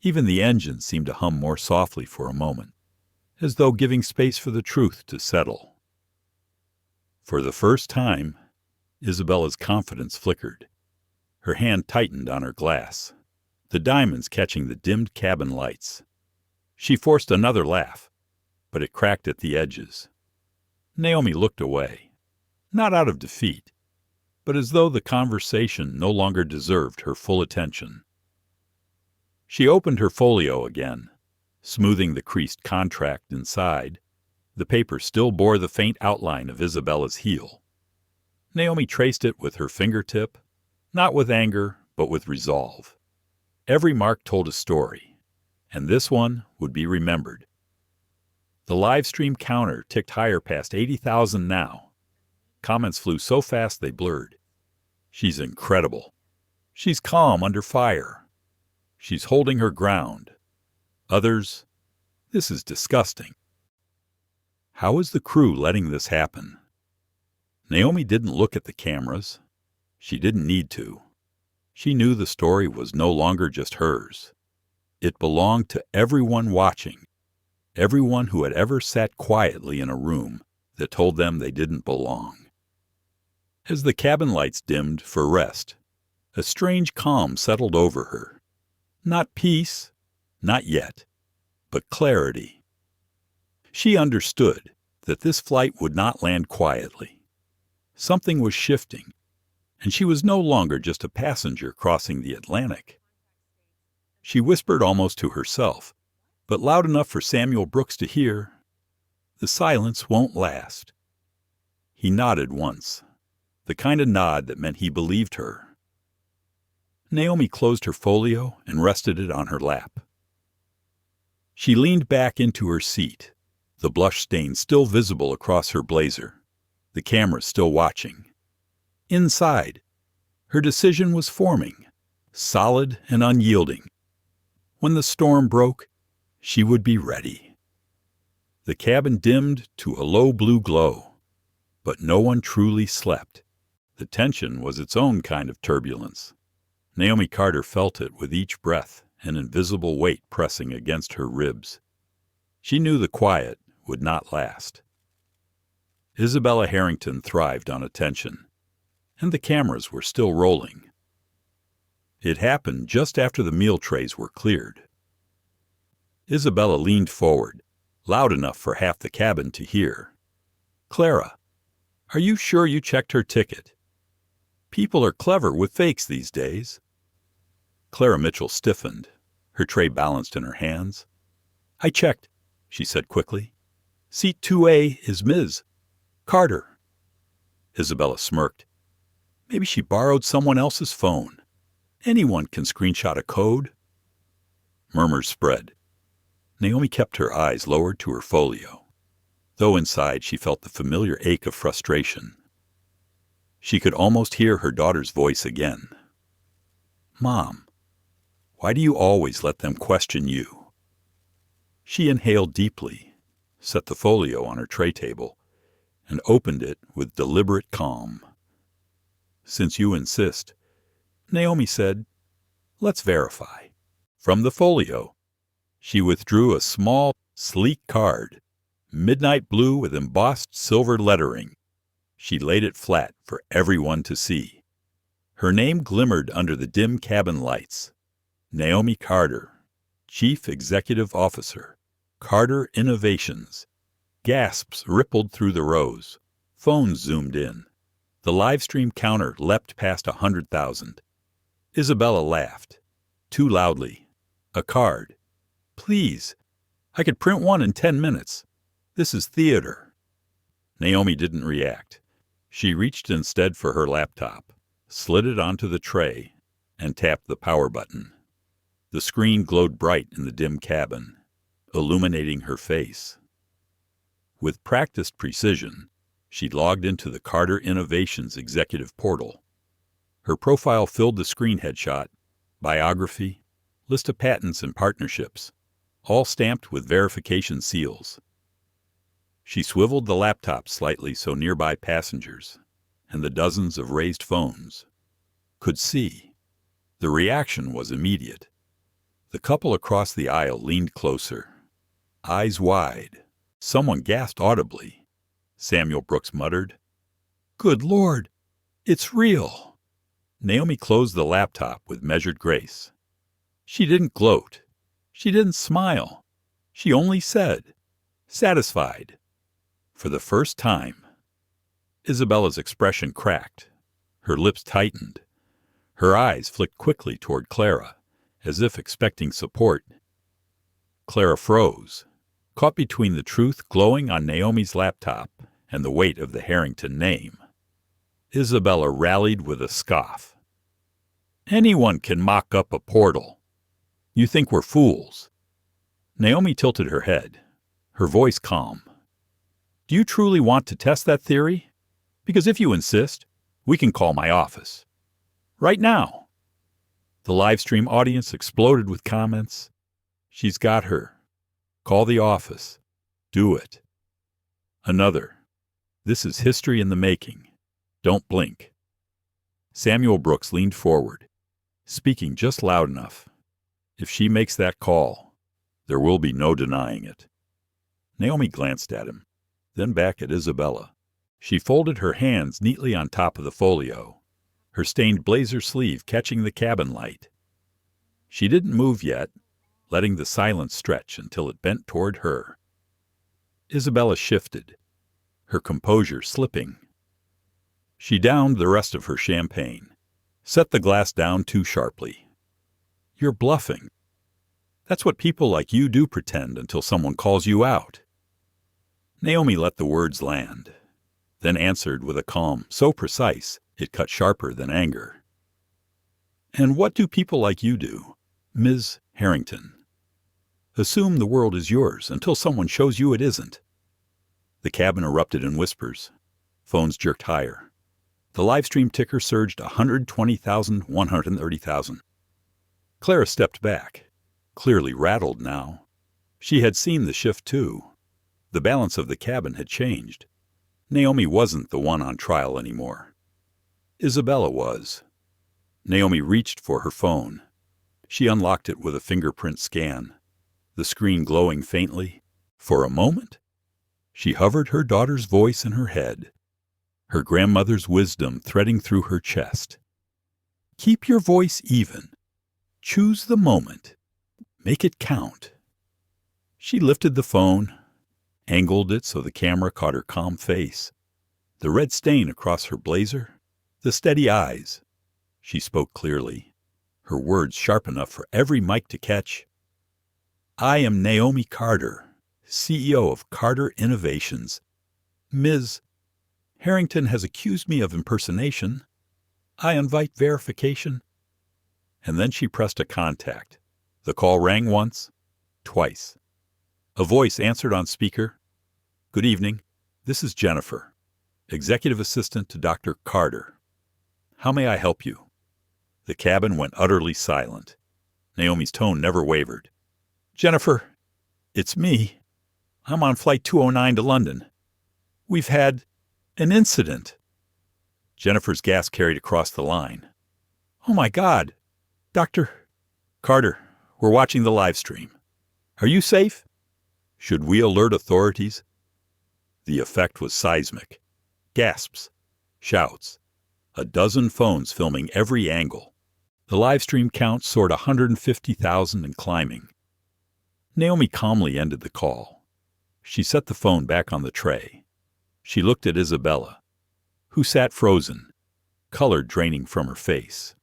Even the engine seemed to hum more softly for a moment, as though giving space for the truth to settle. For the first time, Isabella's confidence flickered. Her hand tightened on her glass, the diamonds catching the dimmed cabin lights. She forced another laugh, but it cracked at the edges. Naomi looked away, not out of defeat, but as though the conversation no longer deserved her full attention. She opened her folio again, smoothing the creased contract inside. The paper still bore the faint outline of Isabella's heel. Naomi traced it with her fingertip, not with anger, but with resolve. Every mark told a story, and this one would be remembered. The live stream counter ticked higher past 80,000 now. Comments flew so fast they blurred. "She's incredible. She's calm under fire. She's holding her ground." Others, "This is disgusting. How is the crew letting this happen?" Naomi didn't look at the cameras. She didn't need to. She knew the story was no longer just hers. It belonged to everyone watching, everyone who had ever sat quietly in a room that told them they didn't belong. As the cabin lights dimmed for rest, a strange calm settled over her. Not peace, not yet, but clarity. She understood that this flight would not land quietly. Something was shifting, and she was no longer just a passenger crossing the Atlantic. She whispered almost to herself, but loud enough for Samuel Brooks to hear, "The silence won't last." He nodded once, the kind of nod that meant he believed her. Naomi closed her folio and rested it on her lap. She leaned back into her seat, the blush stain still visible across her blazer, the camera still watching. Inside, her decision was forming, solid and unyielding. When the storm broke, she would be ready. The cabin dimmed to a low blue glow, but no one truly slept. The tension was its own kind of turbulence. Naomi Carter felt it with each breath, an invisible weight pressing against her ribs. She knew the quiet would not last. Isabella Harrington thrived on attention, and the cameras were still rolling. It happened just after the meal trays were cleared. Isabella leaned forward, loud enough for half the cabin to hear. "Clara, are you sure you checked her ticket? People are clever with fakes these days." Clara Mitchell stiffened, her tray balanced in her hands. "I checked," she said quickly. "Seat 2A is Ms. Carter." Isabella smirked. Maybe she borrowed someone else's phone. Anyone can screenshot a code. Murmurs spread. Naomi kept her eyes lowered to her folio, though inside she felt the familiar ache of frustration. She could almost hear her daughter's voice again. "Mom, why do you always let them question you?" She inhaled deeply, set the folio on her tray table, and opened it with deliberate calm. "Since you insist," Naomi said, "let's verify." From the folio, she withdrew a small, sleek card, midnight blue with embossed silver lettering. She laid it flat for everyone to see. Her name glimmered under the dim cabin lights. Naomi Carter, Chief Executive Officer, Carter Innovations. Gasps rippled through the rows. Phones zoomed in. The live stream counter leapt past 100,000. Isabella laughed, too loudly. "A card. Please. I could print one in 10 minutes. This is theater." Naomi didn't react. She reached instead for her laptop, slid it onto the tray, and tapped the power button. The screen glowed bright in the dim cabin, illuminating her face. With practiced precision, she logged into the Carter Innovations executive portal. Her profile filled the screen headshot, biography, list of patents and partnerships, all stamped with verification seals. She swiveled the laptop slightly so nearby passengers, and the dozens of raised phones, could see. The reaction was immediate. The couple across the aisle leaned closer, eyes wide. Someone gasped audibly. Samuel Brooks muttered, "Good Lord, it's real." Naomi closed the laptop with measured grace. She didn't gloat. She didn't smile. She only said, satisfied. For the first time. Isabella's expression cracked. Her lips tightened. Her eyes flicked quickly toward Clara, as if expecting support. Clara froze, caught between the truth glowing on Naomi's laptop and the weight of the Harrington name. Isabella rallied with a scoff. "Anyone can mock up a portal. You think we're fools." Naomi tilted her head, her voice calm. "Do you truly want to test that theory? Because if you insist, we can call my office. Right now." The live stream audience exploded with comments. "She's got her. Call the office. Do it." Another. "This is history in the making. Don't blink." Samuel Brooks leaned forward, speaking just loud enough. "If she makes that call, there will be no denying it." Naomi glanced at him, then back at Isabella. She folded her hands neatly on top of the folio, her stained blazer sleeve catching the cabin light. She didn't move yet, letting the silence stretch until it bent toward her. Isabella shifted, her composure slipping. She downed the rest of her champagne, set the glass down too sharply. "You're bluffing. That's what people like you do pretend until someone calls you out." Naomi let the words land, then answered with a calm so precise it cut sharper than anger. And what do people like you do, Ms. Harrington? Assume the world is yours until someone shows you it isn't. The cabin erupted in whispers. Phones jerked higher. The live stream ticker surged 120,000, 130,000. Clara stepped back, clearly rattled now. She had seen the shift too. The balance of the cabin had changed. Naomi wasn't the one on trial anymore. Isabella was. Naomi reached for her phone. She unlocked it with a fingerprint scan, the screen glowing faintly. For a moment, she hovered her daughter's voice in her head, her grandmother's wisdom threading through her chest. Keep your voice even. Choose the moment. Make it count. She lifted the phone, angled it so the camera caught her calm face, the red stain across her blazer, the steady eyes. She spoke clearly, her words sharp enough for every mic to catch. I am Naomi Carter, CEO of Carter Innovations. Ms. Harrington has accused me of impersonation. I invite verification. And then she pressed a contact. The call rang once, twice. A voice answered on speaker. Good evening. This is Jennifer, executive assistant to Dr. Carter. How may I help you? The cabin went utterly silent. Naomi's tone never wavered. Jennifer, it's me. I'm on Flight 209 to London. We've had an incident. Jennifer's gasp carried across the line. Oh my God. Dr. Carter, we're watching the live stream. Are you safe? Should we alert authorities? The effect was seismic. Gasps, shouts, a dozen phones filming every angle. The live stream count soared 150,000 and climbing. Naomi calmly ended the call. She set the phone back on the tray. She looked at Isabella, who sat frozen, color draining from her face.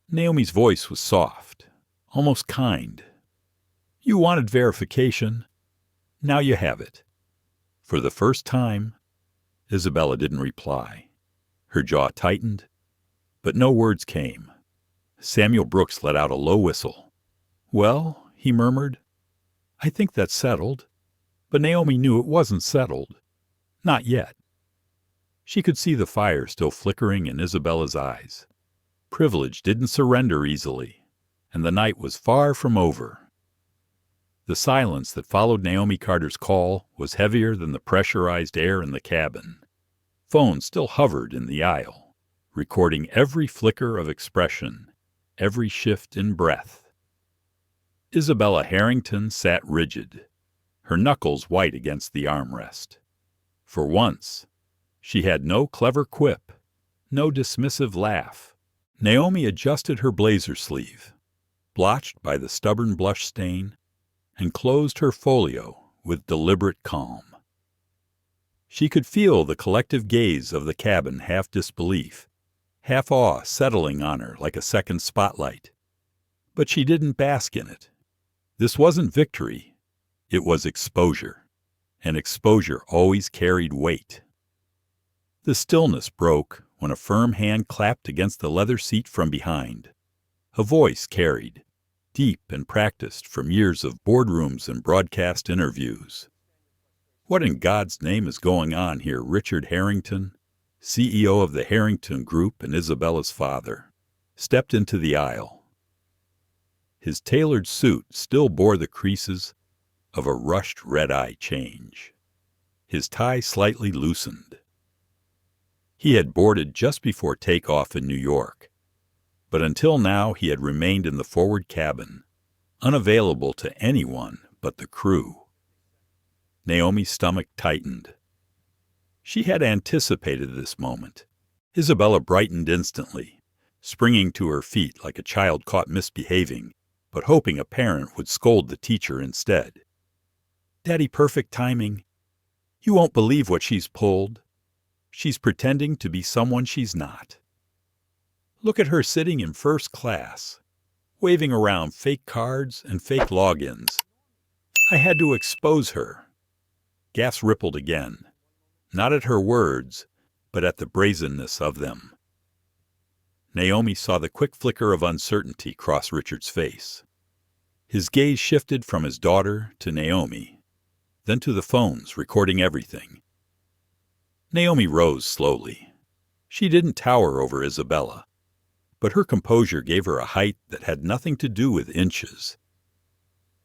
Naomi's voice was soft, almost kind. You wanted verification. Now you have it. For the first time, Isabella didn't reply. Her jaw tightened, but no words came. Samuel Brooks let out a low whistle. Well, he murmured, I think that's settled. But Naomi knew it wasn't settled. Not yet. She could see the fire still flickering in Isabella's eyes. Privilege didn't surrender easily, and the night was far from over. The silence that followed Naomi Carter's call was heavier than the pressurized air in the cabin. Phones still hovered in the aisle, recording every flicker of expression, every shift in breath. Isabella Harrington sat rigid, her knuckles white against the armrest. For once, she had no clever quip, no dismissive laugh. Naomi adjusted her blazer sleeve, blotched by the stubborn blush stain, and closed her folio with deliberate calm. She could feel the collective gaze of the cabin, half disbelief, half awe settling on her like a second spotlight. But she didn't bask in it. This wasn't victory. It was exposure, and exposure always carried weight. The stillness broke when a firm hand clapped against the leather seat from behind. A voice carried, deep and practiced from years of boardrooms and broadcast interviews. What in God's name is going on here, Richard Harrington, CEO of the Harrington Group and Isabella's father, stepped into the aisle. His tailored suit still bore the creases of a rushed red-eye change. His tie slightly loosened. He had boarded just before takeoff in New York, but until now he had remained in the forward cabin, unavailable to anyone but the crew. Naomi's stomach tightened. She had anticipated this moment. Isabella brightened instantly, springing to her feet like a child caught misbehaving, but hoping a parent would scold the teacher instead. Daddy, perfect timing. You won't believe what she's pulled. She's pretending to be someone she's not. Look at her sitting in first class, waving around fake cards and fake logins. I had to expose her. Gasps rippled again, not at her words, but at the brazenness of them. Naomi saw the quick flicker of uncertainty cross Richard's face. His gaze shifted from his daughter to Naomi, then to the phones recording everything. Naomi rose slowly. She didn't tower over Isabella, but her composure gave her a height that had nothing to do with inches.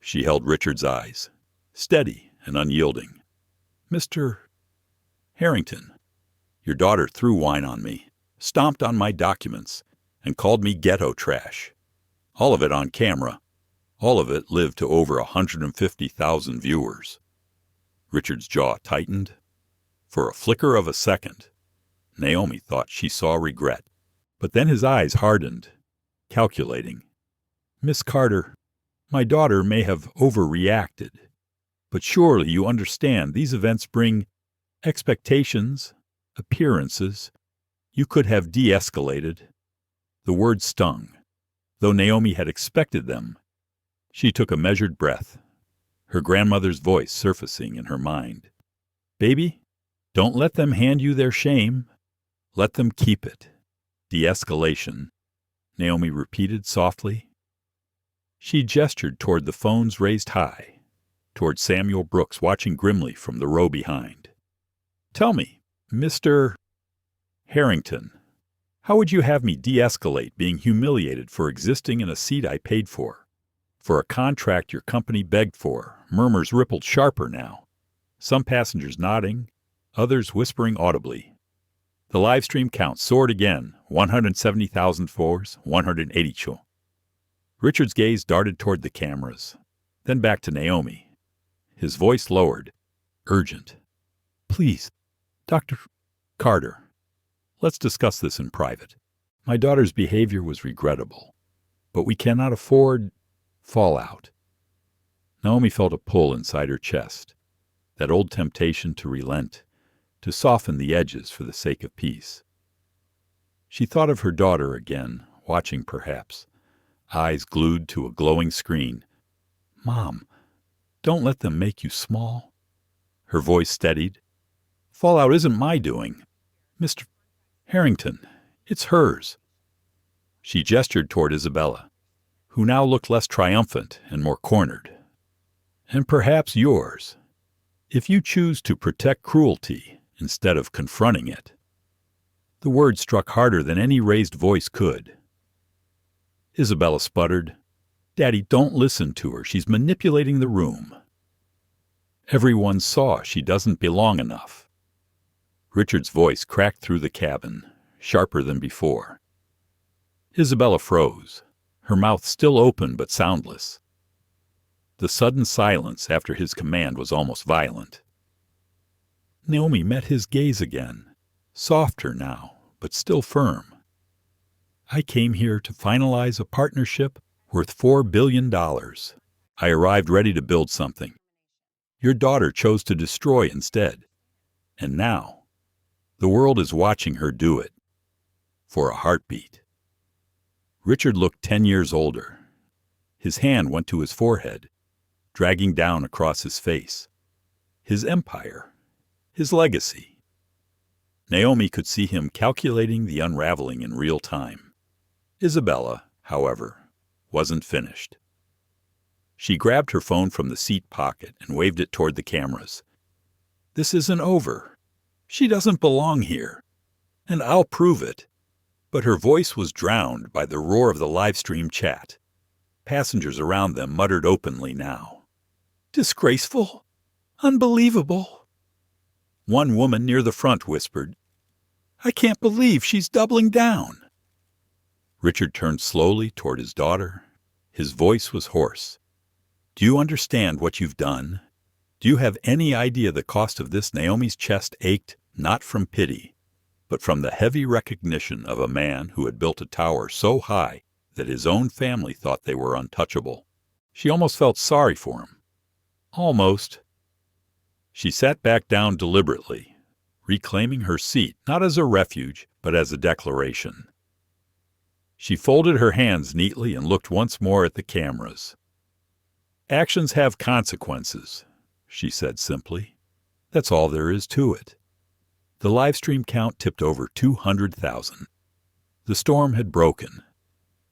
She held Richard's eyes, steady and unyielding. "Mr. Harrington, your daughter threw wine on me, stomped on my documents, and called me ghetto trash. All of it on camera. All of it lived to over 150,000 viewers." Richard's jaw tightened. For a flicker of a second, Naomi thought she saw regret. But then his eyes hardened, calculating. "Miss Carter, my daughter may have overreacted, but surely you understand these events bring expectations, appearances. You could have de-escalated." The words stung. Though Naomi had expected them, she took a measured breath, her grandmother's voice surfacing in her mind. "Baby, don't let them hand you their shame. Let them keep it." "De-escalation," Naomi repeated softly. She gestured toward the phones raised high, toward Samuel Brooks watching grimly from the row behind. "Tell me, Mr. Harrington, how would you have me de-escalate being humiliated for existing in a seat I paid for a contract your company begged for?" Murmurs rippled sharper now, some passengers nodding, others whispering audibly. The live stream count soared again, 170,000 fours, 182. Richard's gaze darted toward the cameras, then back to Naomi. His voice lowered, urgent. "Please, Dr. Carter, let's discuss this in private. My daughter's behavior was regrettable, but we cannot afford fallout." Naomi felt a pull inside her chest, that old temptation to relent, to soften the edges for the sake of peace. She thought of her daughter again, watching perhaps, eyes glued to a glowing screen. "Mom, don't let them make you small." Her voice steadied. "Fallout isn't my doing, Mr. Harrington. It's hers." She gestured toward Isabella, who now looked less triumphant and more cornered. "And perhaps yours, if you choose to protect cruelty instead of confronting it." The word struck harder than any raised voice could. Isabella sputtered, "Daddy, don't listen to her. She's manipulating the room. Everyone saw she doesn't belong enough." Richard's voice cracked through the cabin, sharper than before. Isabella froze, her mouth still open but soundless. The sudden silence after his command was almost violent. Naomi met his gaze again, softer now, but still firm. "I came here to finalize a partnership worth $4 billion. I arrived ready to build something. Your daughter chose to destroy instead. And now, the world is watching her do it. For a heartbeat." Richard looked 10 years older. His hand went to his forehead, dragging down across his face. His empire, his legacy. Naomi could see him calculating the unraveling in real time. Isabella, however, wasn't finished. She grabbed her phone from the seat pocket and waved it toward the cameras. "This isn't over. She doesn't belong here. And I'll prove it." But her voice was drowned by the roar of the live stream chat. Passengers around them muttered openly now. "Disgraceful. Unbelievable." One woman near the front whispered, "I can't believe she's doubling down." Richard turned slowly toward his daughter. His voice was hoarse. "Do you understand what you've done? Do you have any idea the cost of this?" Naomi's chest ached, not from pity, but from the heavy recognition of a man who had built a tower so high that his own family thought they were untouchable. She almost felt sorry for him. Almost. She sat back down deliberately, reclaiming her seat not as a refuge, but as a declaration. She folded her hands neatly and looked once more at the cameras. "Actions have consequences," she said simply. "That's all there is to it." The live stream count tipped over 200,000. The storm had broken,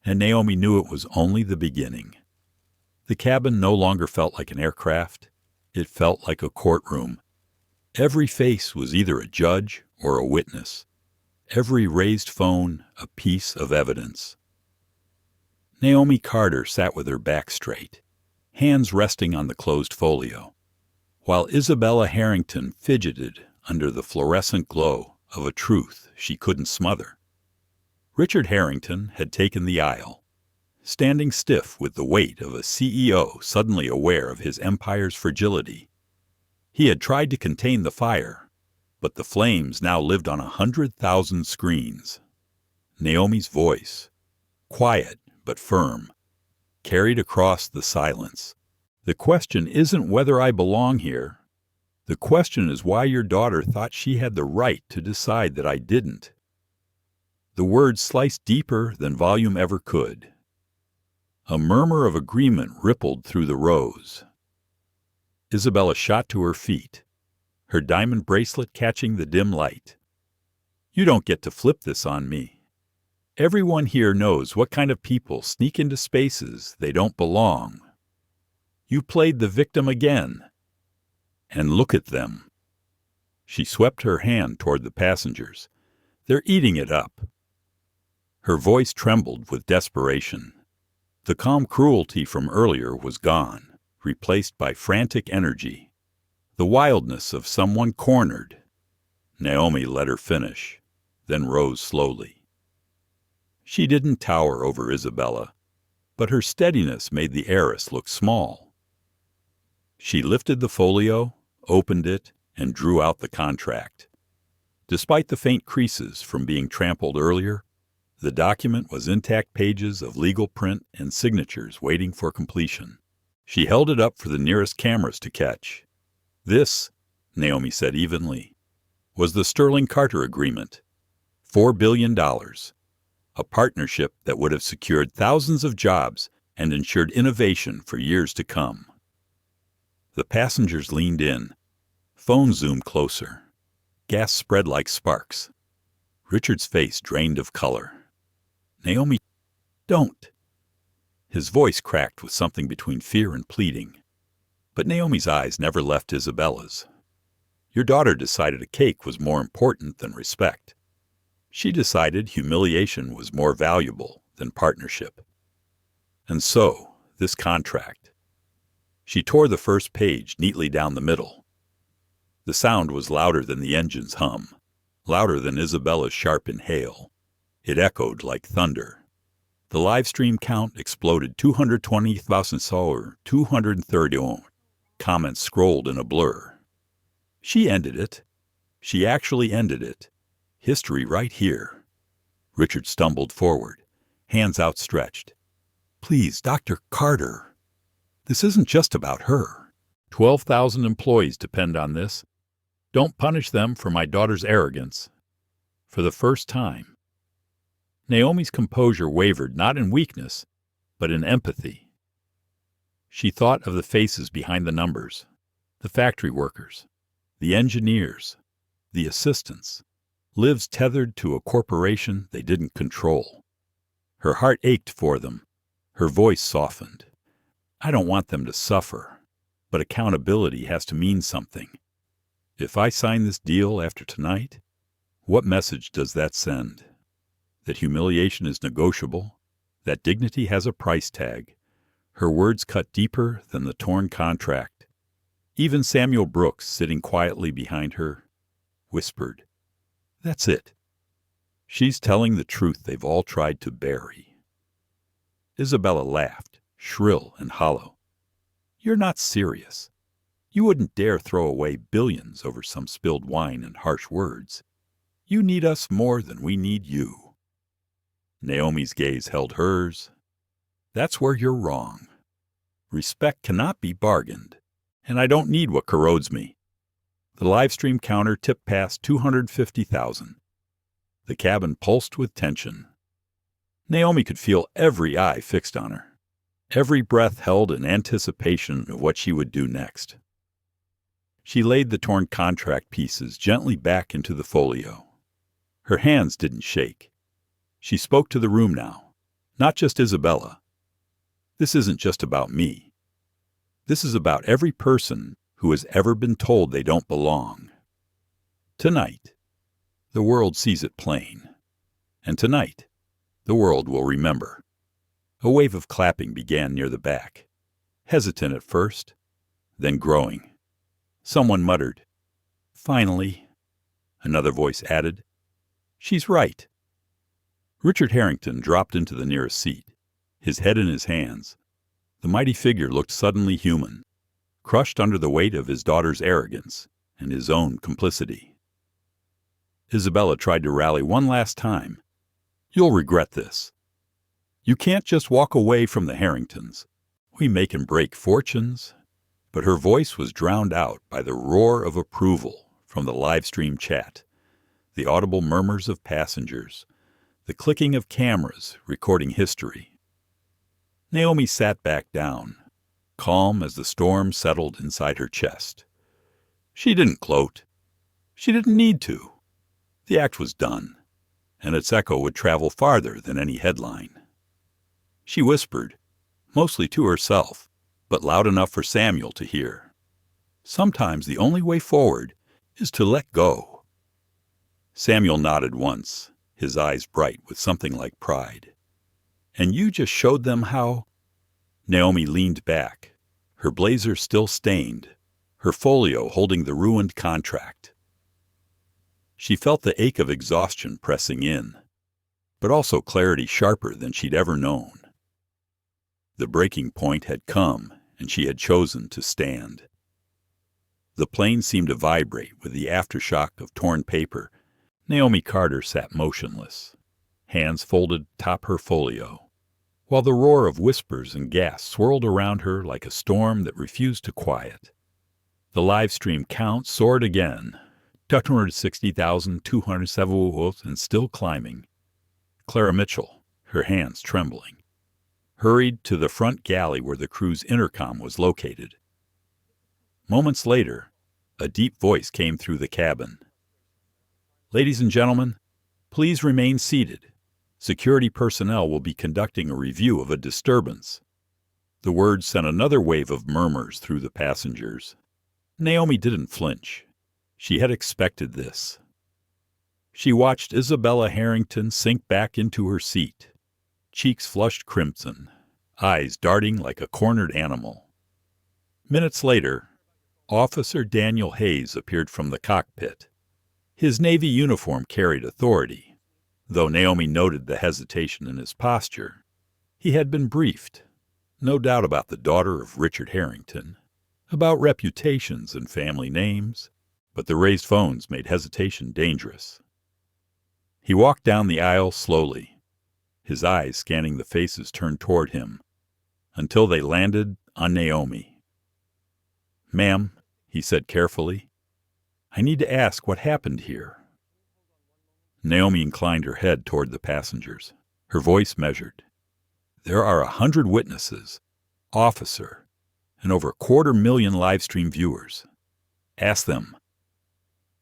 and Naomi knew it was only the beginning. The cabin no longer felt like an aircraft. It felt like a courtroom. Every face was either a judge or a witness. Every raised phone a piece of evidence. Naomi Carter sat with her back straight, hands resting on the closed folio, while Isabella Harrington fidgeted under the fluorescent glow of a truth she couldn't smother. Richard Harrington had taken the aisle, standing stiff with the weight of a CEO suddenly aware of his empire's fragility. He had tried to contain the fire, but the flames now lived on 100,000 screens. Naomi's voice, quiet but firm, carried across the silence. The question isn't whether I belong here. The question is why your daughter thought she had the right to decide that I didn't. The words sliced deeper than volume ever could. A murmur of agreement rippled through the rows. Isabella shot to her feet, her diamond bracelet catching the dim light. You don't get to flip this on me. Everyone here knows what kind of people sneak into spaces they don't belong. You played the victim again. And look at them. She swept her hand toward the passengers. They're eating it up. Her voice trembled with desperation. The calm cruelty from earlier was gone, replaced by frantic energy. The wildness of someone cornered. Naomi let her finish, then rose slowly. She didn't tower over Isabella, but her steadiness made the heiress look small. She lifted the folio, opened it, and drew out the contract. Despite the faint creases from being trampled earlier, the document was intact pages of legal print and signatures waiting for completion. She held it up for the nearest cameras to catch. This, Naomi said evenly, was the Sterling Carter Agreement. $4 billion. A partnership that would have secured thousands of jobs and ensured innovation for years to come. The passengers leaned in. Phones zoomed closer. Gas spread like sparks. Richard's face drained of color. Naomi, don't. His voice cracked with something between fear and pleading. But Naomi's eyes never left Isabella's. Your daughter decided a cake was more important than respect. She decided humiliation was more valuable than partnership. And so, this contract. She tore the first page neatly down the middle. The sound was louder than the engine's hum, louder than Isabella's sharp inhale. It echoed like thunder. The live stream count exploded 220,000 230. Comments scrolled in a blur. She ended it. She actually ended it. History right here. Richard stumbled forward, hands outstretched. Please, Dr. Carter. This isn't just about her. 12,000 employees depend on this. Don't punish them for my daughter's arrogance. For the first time. Naomi's composure wavered not in weakness, but in empathy. She thought of the faces behind the numbers, the factory workers, the engineers, the assistants, lives tethered to a corporation they didn't control. Her heart ached for them. Her voice softened. I don't want them to suffer, but accountability has to mean something. If I sign this deal after tonight, what message does that send? That humiliation is negotiable, that dignity has a price tag. Her words cut deeper than the torn contract. Even Samuel Brooks, sitting quietly behind her, whispered, That's it. She's telling the truth they've all tried to bury. Isabella laughed, shrill and hollow. You're not serious. You wouldn't dare throw away billions over some spilled wine and harsh words. You need us more than we need you. Naomi's gaze held hers. That's where you're wrong. Respect cannot be bargained, and I don't need what corrodes me. The live stream counter tipped past 250,000. The cabin pulsed with tension. Naomi could feel every eye fixed on her. Every breath held in anticipation of what she would do next. She laid the torn contract pieces gently back into the folio. Her hands didn't shake. She spoke to the room now, not just Isabella. This isn't just about me. This is about every person who has ever been told they don't belong. Tonight, the world sees it plain. And tonight, the world will remember. A wave of clapping began near the back, hesitant at first, then growing. Someone muttered, "Finally." Another voice added, "She's right." Richard Harrington dropped into the nearest seat, his head in his hands. The mighty figure looked suddenly human, crushed under the weight of his daughter's arrogance and his own complicity. Isabella tried to rally one last time. "You'll regret this. You can't just walk away from the Harringtons. We make and break fortunes." But her voice was drowned out by the roar of approval from the live stream chat, the audible murmurs of passengers, the clicking of cameras recording history. Naomi sat back down, calm as the storm settled inside her chest. She didn't gloat. She didn't need to. The act was done, and its echo would travel farther than any headline. She whispered, mostly to herself, but loud enough for Samuel to hear. Sometimes the only way forward is to let go. Samuel nodded once, his eyes bright with something like pride. "And you just showed them how—" Naomi leaned back, her blazer still stained, her folio holding the ruined contract. She felt the ache of exhaustion pressing in, but also clarity sharper than she'd ever known. The breaking point had come, and she had chosen to stand. The plane seemed to vibrate with the aftershock of torn paper. Naomi Carter sat motionless, hands folded atop her folio, while the roar of whispers and gasps swirled around her like a storm that refused to quiet. The live stream count soared again, 260,207 votes and still climbing. Clara Mitchell, her hands trembling, hurried to the front galley where the crew's intercom was located. Moments later, a deep voice came through the cabin. "Ladies and gentlemen, please remain seated. Security personnel will be conducting a review of a disturbance." The words sent another wave of murmurs through the passengers. Naomi didn't flinch. She had expected this. She watched Isabella Harrington sink back into her seat, cheeks flushed crimson, eyes darting like a cornered animal. Minutes later, Officer Daniel Hayes appeared from the cockpit. His Navy uniform carried authority, though Naomi noted the hesitation in his posture. He had been briefed, no doubt about the daughter of Richard Harrington, about reputations and family names, but the raised phones made hesitation dangerous. He walked down the aisle slowly, his eyes scanning the faces turned toward him, until they landed on Naomi. "Ma'am," he said carefully, "I need to ask what happened here." Naomi inclined her head toward the passengers, her voice measured. "There are 100 witnesses, officer, and over 250,000 live-stream viewers. Ask them."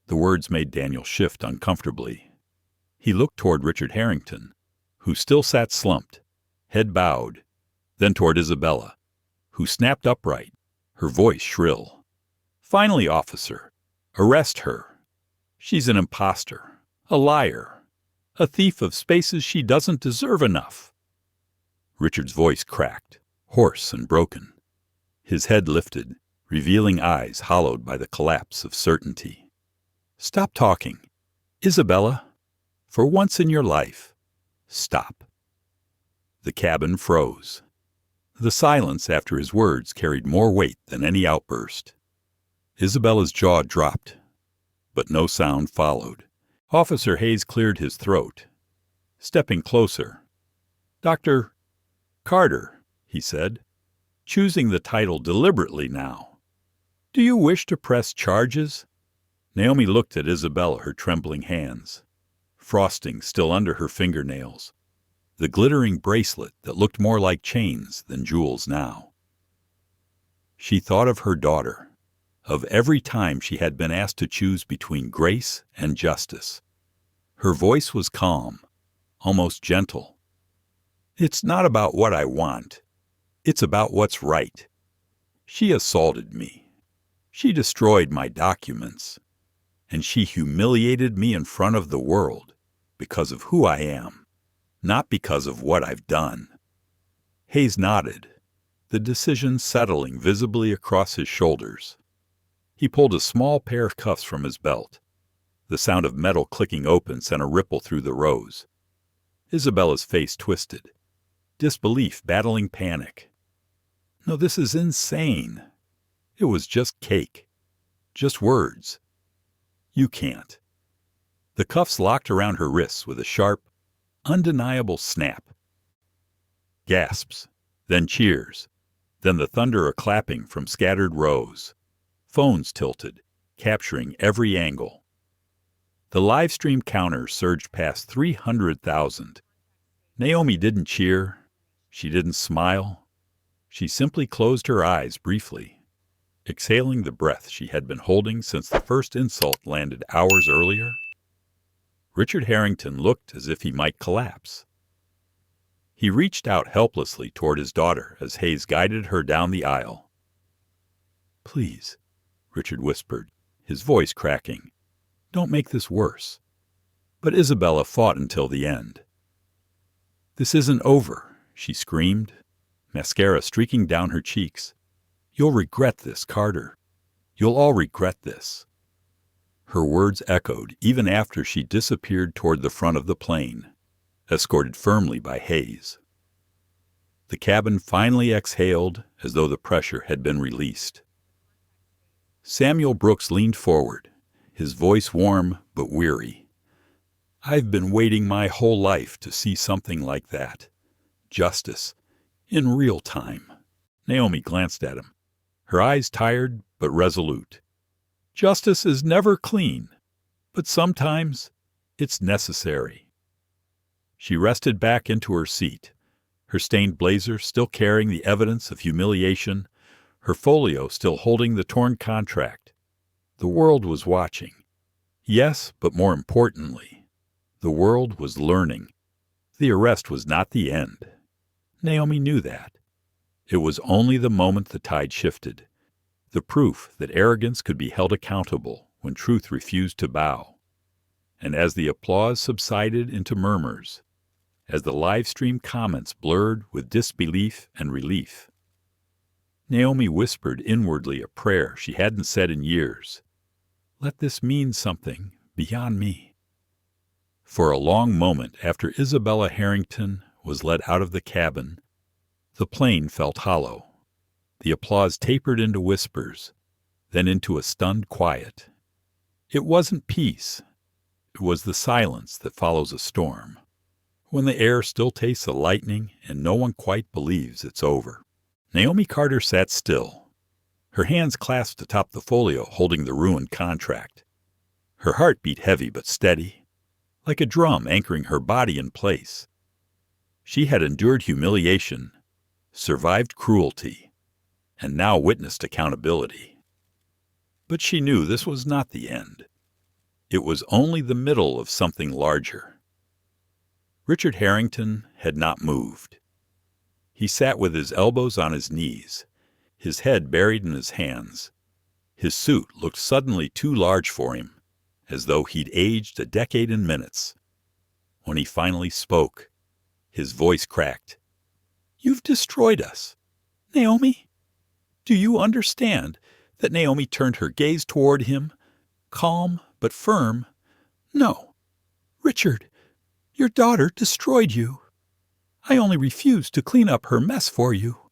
The words made Daniel shift uncomfortably. He looked toward Richard Harrington, who still sat slumped, head bowed, then toward Isabella, who snapped upright, her voice shrill. "Finally, officer, arrest her. She's an imposter, a liar, a thief of spaces she doesn't deserve enough." Richard's voice cracked, hoarse and broken. His head lifted, revealing eyes hollowed by the collapse of certainty. "Stop talking. Isabella, for once in your life, stop." The cabin froze. The silence after his words carried more weight than any outburst. Isabella's jaw dropped, but no sound followed. Officer Hayes cleared his throat. Stepping closer, "Dr. Carter," he said, choosing the title deliberately now. "Do you wish to press charges?" Naomi looked at Isabella, her trembling hands, frosting still under her fingernails, the glittering bracelet that looked more like chains than jewels now. She thought of her daughter, of every time she had been asked to choose between grace and justice. Her voice was calm, almost gentle. "It's not about what I want. It's about what's right. She assaulted me. She destroyed my documents. And she humiliated me in front of the world because of who I am, not because of what I've done." Hayes nodded, the decision settling visibly across his shoulders. He pulled a small pair of cuffs from his belt. The sound of metal clicking open sent a ripple through the rows. Isabella's face twisted, disbelief battling panic. "No, this is insane. It was just cake. Just words. You can't." The cuffs locked around her wrists with a sharp, undeniable snap. Gasps, then cheers, then the thunder of clapping from scattered rows. Phones tilted, capturing every angle. The live stream counter surged past 300,000. Naomi didn't cheer. She didn't smile. She simply closed her eyes briefly, exhaling the breath she had been holding since the first insult landed hours earlier. Richard Harrington looked as if he might collapse. He reached out helplessly toward his daughter as Hayes guided her down the aisle. "Please," Richard whispered, his voice cracking, "don't make this worse." But Isabella fought until the end. "This isn't over," she screamed, mascara streaking down her cheeks. "You'll regret this, Carter. You'll all regret this." Her words echoed even after she disappeared toward the front of the plane, escorted firmly by Hayes. The cabin finally exhaled as though the pressure had been released. Samuel Brooks leaned forward, his voice warm but weary. "I've been waiting my whole life to see something like that. Justice. In real time." Naomi glanced at him, her eyes tired but resolute. "Justice is never clean, but sometimes it's necessary." She rested back into her seat, her stained blazer still carrying the evidence of humiliation, her folio still holding the torn contract. The world was watching. Yes, but more importantly, the world was learning. The arrest was not the end. Naomi knew that. It was only the moment the tide shifted, the proof that arrogance could be held accountable when truth refused to bow. And as the applause subsided into murmurs, as the live stream comments blurred with disbelief and relief, Naomi whispered inwardly a prayer she hadn't said in years. "Let this mean something beyond me." For a long moment after Isabella Harrington was led out of the cabin, the plane felt hollow. The applause tapered into whispers, then into a stunned quiet. It wasn't peace. It was the silence that follows a storm, when the air still tastes of lightning and no one quite believes it's over. Naomi Carter sat still, her hands clasped atop the folio holding the ruined contract. Her heart beat heavy but steady, like a drum anchoring her body in place. She had endured humiliation, survived cruelty, and now witnessed accountability. But she knew this was not the end. It was only the middle of something larger. Richard Harrington had not moved. He sat with his elbows on his knees, his head buried in his hands. His suit looked suddenly too large for him, as though he'd aged a decade in minutes. When he finally spoke, his voice cracked. "You've destroyed us. Naomi? Do you understand that?" Naomi turned her gaze toward him, calm but firm. "No. Richard, your daughter destroyed you. I only refused to clean up her mess for you."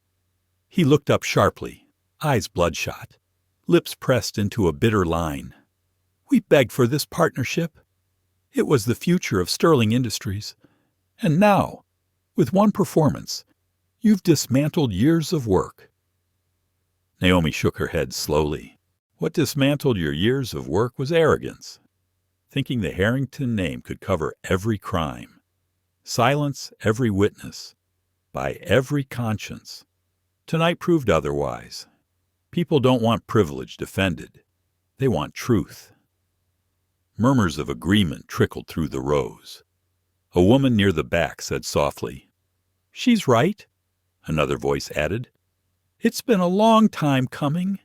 He looked up sharply, eyes bloodshot, lips pressed into a bitter line. "We begged for this partnership. It was the future of Sterling Industries. And now, with one performance, you've dismantled years of work." Naomi shook her head slowly. What dismantled your years of work was arrogance, thinking the Harrington name could cover every crime, silence every witness, buy every conscience. Tonight proved otherwise. People don't want privilege defended. They want truth. Murmurs of agreement trickled through the rows. A woman near the back said softly, "She's right," another voice added. "It's been a long time coming."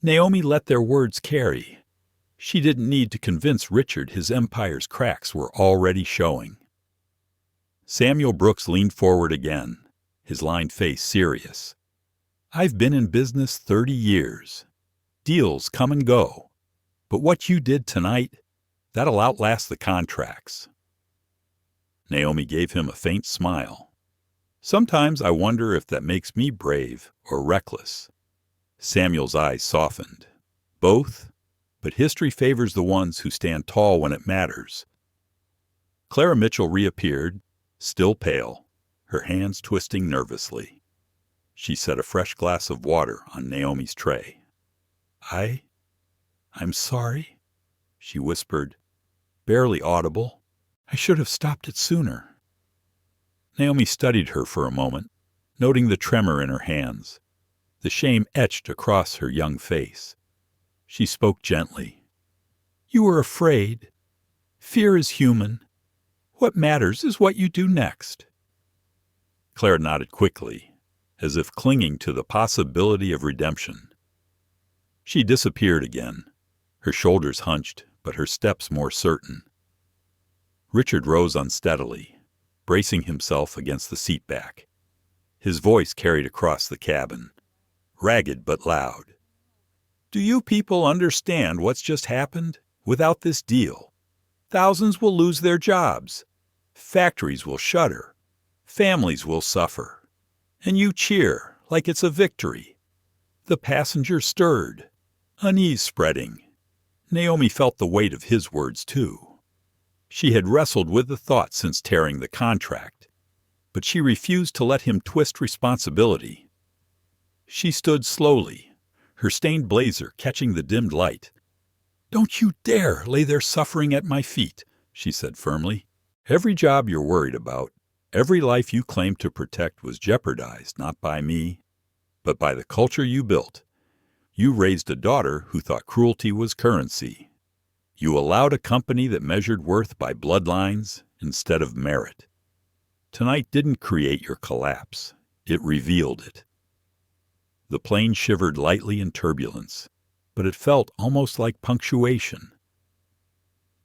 Naomi let their words carry. She didn't need to convince Richard his empire's cracks were already showing. Samuel Brooks leaned forward again, his lined face serious. "I've been in business 30 years. Deals come and go. But what you did tonight, that'll outlast the contracts." Naomi gave him a faint smile. "Sometimes I wonder if that makes me brave or reckless." Samuel's eyes softened. "Both, but history favors the ones who stand tall when it matters." Clara Mitchell reappeared, still pale, her hands twisting nervously. She set a fresh glass of water on Naomi's tray. I'm sorry," she whispered, barely audible. "I should have stopped it sooner." Naomi studied her for a moment, noting the tremor in her hands, the shame etched across her young face. She spoke gently. "You were afraid. Fear is human. What matters is what you do next." Claire nodded quickly, as if clinging to the possibility of redemption. She disappeared again, her shoulders hunched, but her steps more certain. Richard rose unsteadily, bracing himself against the seat back. His voice carried across the cabin, ragged but loud. "Do you people understand what's just happened? Without this deal, thousands will lose their jobs. Factories will shutter. Families will suffer. And you cheer like it's a victory." The passenger stirred, unease spreading. Naomi felt the weight of his words, too. She had wrestled with the thought since tearing the contract, but she refused to let him twist responsibility. She stood slowly, her stained blazer catching the dimmed light. "Don't you dare lay their suffering at my feet," she said firmly. "Every job you're worried about, every life you claim to protect was jeopardized not by me, but by the culture you built. You raised a daughter who thought cruelty was currency. You allowed a company that measured worth by bloodlines instead of merit. Tonight didn't create your collapse. It revealed it." The plane shivered lightly in turbulence, but it felt almost like punctuation.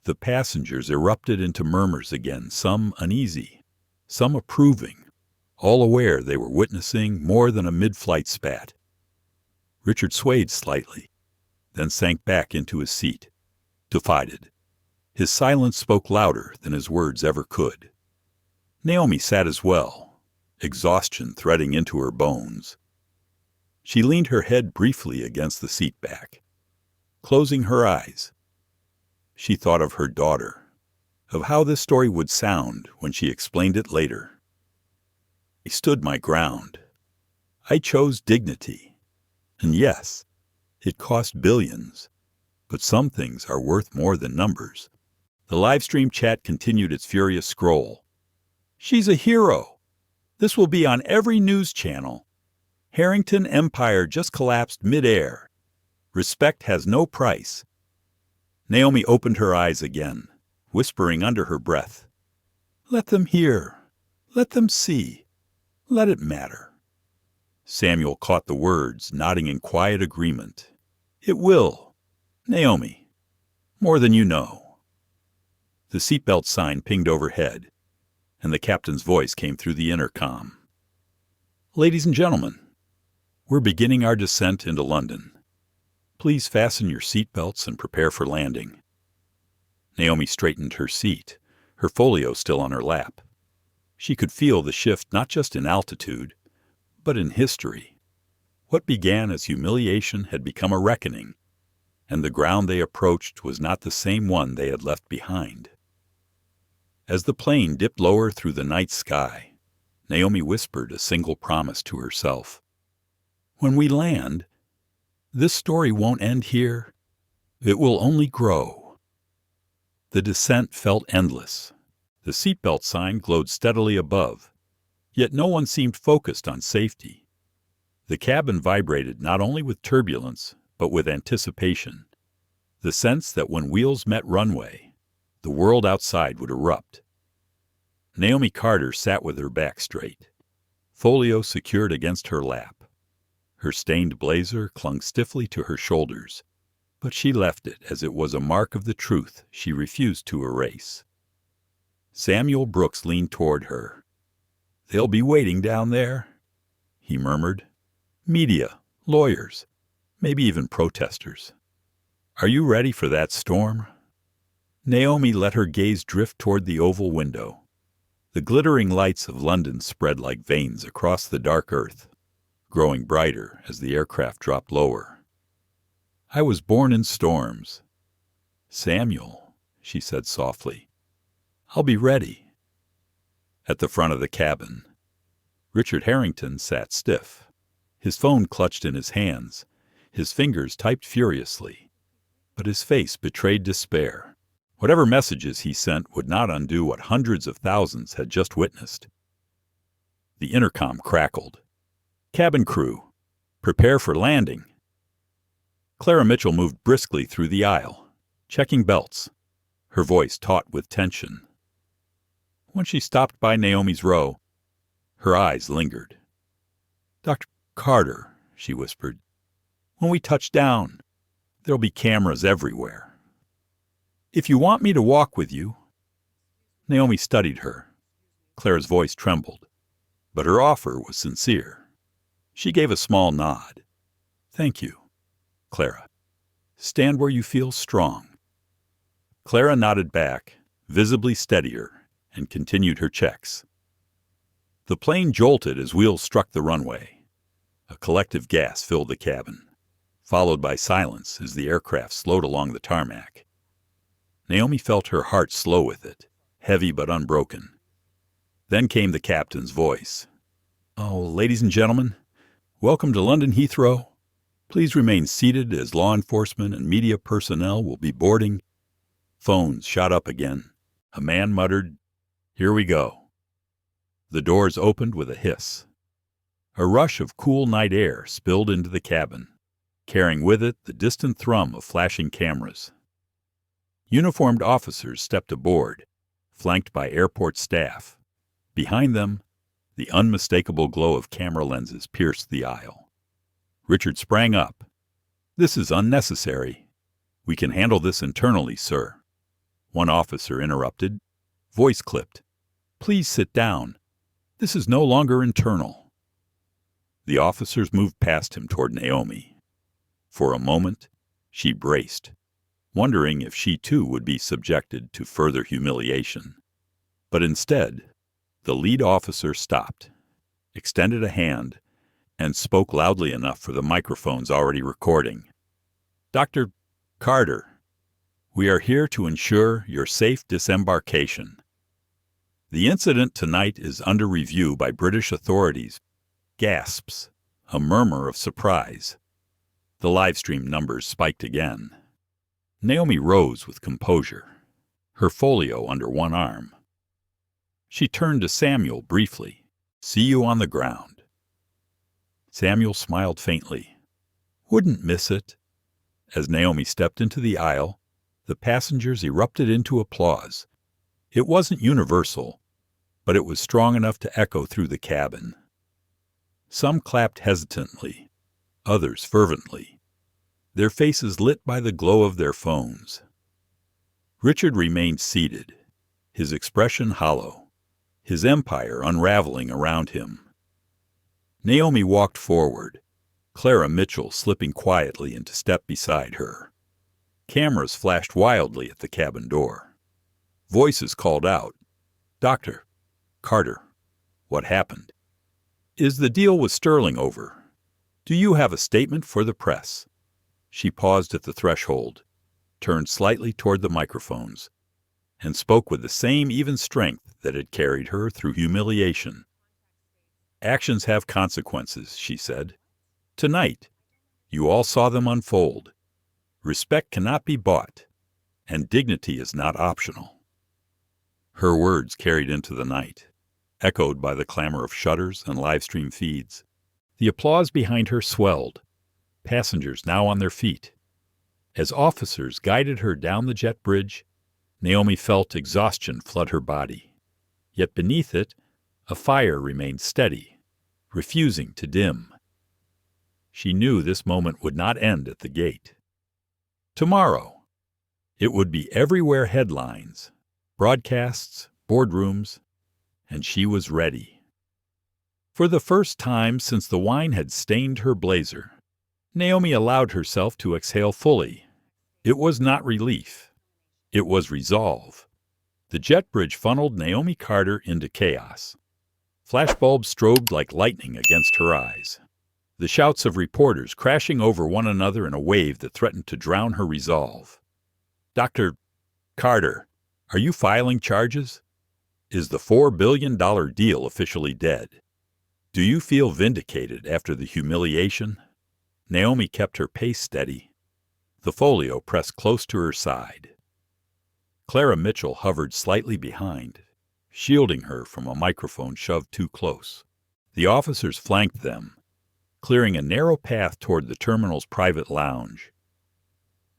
The passengers erupted into murmurs again, some uneasy, some approving, all aware they were witnessing more than a mid-flight spat. Richard swayed slightly, then sank back into his seat, divided. His silence spoke louder than his words ever could. Naomi sat as well, exhaustion threading into her bones. She leaned her head briefly against the seat back, closing her eyes. She thought of her daughter, of how this story would sound when she explained it later. "I stood my ground. I chose dignity. And yes, it cost billions, but some things are worth more than numbers." The livestream chat continued its furious scroll. "She's a hero. This will be on every news channel. Harrington Empire just collapsed mid-air. Respect has no price." Naomi opened her eyes again, whispering under her breath, "Let them hear. Let them see. Let it matter." Samuel caught the words, nodding in quiet agreement. "It will, Naomi. More than you know." The seatbelt sign pinged overhead, and the captain's voice came through the intercom. "Ladies and gentlemen, we're beginning our descent into London. Please fasten your seatbelts and prepare for landing." Naomi straightened her seat, her folio still on her lap. She could feel the shift not just in altitude, but in history. What began as humiliation had become a reckoning, and the ground they approached was not the same one they had left behind. As the plane dipped lower through the night sky, Naomi whispered a single promise to herself. "When we land, this story won't end here. It will only grow." The descent felt endless. The seatbelt sign glowed steadily above, yet no one seemed focused on safety. The cabin vibrated not only with turbulence, but with anticipation, the sense that when wheels met runway, the world outside would erupt. Naomi Carter sat with her back straight, folio secured against her lap. Her stained blazer clung stiffly to her shoulders, but she left it as it was a mark of the truth she refused to erase. Samuel Brooks leaned toward her. "They'll be waiting down there," he murmured. "Media, lawyers, maybe even protesters. Are you ready for that storm?" Naomi let her gaze drift toward the oval window. The glittering lights of London spread like veins across the dark earth, growing brighter as the aircraft dropped lower. "I was born in storms." "Samuel," she said softly, "I'll be ready." At the front of the cabin, Richard Harrington sat stiff, his phone clutched in his hands, his fingers typed furiously, but his face betrayed despair. Whatever messages he sent would not undo what hundreds of thousands had just witnessed. The intercom crackled. "Cabin crew, prepare for landing." Clara Mitchell moved briskly through the aisle, checking belts, her voice taut with tension. When she stopped by Naomi's row, her eyes lingered. "Dr. Carter," she whispered, "when we touch down, there'll be cameras everywhere. If you want me to walk with you—" Naomi studied her. Clara's voice trembled, but her offer was sincere. She gave a small nod. "Thank you, Clara. Stand where you feel strong." Clara nodded back, visibly steadier, and continued her checks. The plane jolted as wheels struck the runway. A collective gasp filled the cabin, followed by silence as the aircraft slowed along the tarmac. Naomi felt her heart slow with it, heavy but unbroken. Then came the captain's voice. "Oh, ladies and gentlemen, welcome to London Heathrow. Please remain seated as law enforcement and media personnel will be boarding." Phones shot up again. A man muttered, "Here we go." The doors opened with a hiss. A rush of cool night air spilled into the cabin, carrying with it the distant thrum of flashing cameras. Uniformed officers stepped aboard, flanked by airport staff. Behind them, the unmistakable glow of camera lenses pierced the aisle. Richard sprang up. "This is unnecessary. We can handle this internally, sir." One officer interrupted, voice clipped. "Please sit down. This is no longer internal." The officers moved past him toward Naomi. For a moment, she braced, wondering if she too would be subjected to further humiliation. But instead, the lead officer stopped, extended a hand, and spoke loudly enough for the microphones already recording. "Dr. Carter, we are here to ensure your safe disembarkation. The incident tonight is under review by British authorities." Gasps, a murmur of surprise. The live stream numbers spiked again. Naomi rose with composure, her folio under one arm. She turned to Samuel briefly. "See you on the ground." Samuel smiled faintly. "Wouldn't miss it." As Naomi stepped into the aisle, the passengers erupted into applause. It wasn't universal, but it was strong enough to echo through the cabin. Some clapped hesitantly, others fervently, their faces lit by the glow of their phones. Richard remained seated, his expression hollow, his empire unraveling around him. Naomi walked forward, Clara Mitchell slipping quietly into step beside her. Cameras flashed wildly at the cabin door. Voices called out, "Dr. Carter, what happened? Is the deal with Sterling over? Do you have a statement for the press?" She paused at the threshold, turned slightly toward the microphones, and spoke with the same even strength that had carried her through humiliation. "Actions have consequences," she said. "Tonight, you all saw them unfold. Respect cannot be bought, and dignity is not optional." Her words carried into the night, echoed by the clamor of shutters and live stream feeds. The applause behind her swelled, passengers now on their feet. As officers guided her down the jet bridge, Naomi felt exhaustion flood her body. Yet beneath it, a fire remained steady, refusing to dim. She knew this moment would not end at the gate. Tomorrow, it would be everywhere headlines, broadcasts, boardrooms, and she was ready. For the first time since the wine had stained her blazer, Naomi allowed herself to exhale fully. It was not relief. It was resolve. The jet bridge funneled Naomi Carter into chaos. Flashbulbs strobed like lightning against her eyes. The shouts of reporters crashing over one another in a wave that threatened to drown her resolve. Dr. Carter, are you filing charges? Is the $4 billion deal officially dead? Do you feel vindicated after the humiliation? Naomi kept her pace steady, the folio pressed close to her side. Clara Mitchell hovered slightly behind, shielding her from a microphone shoved too close. The officers flanked them, clearing a narrow path toward the terminal's private lounge.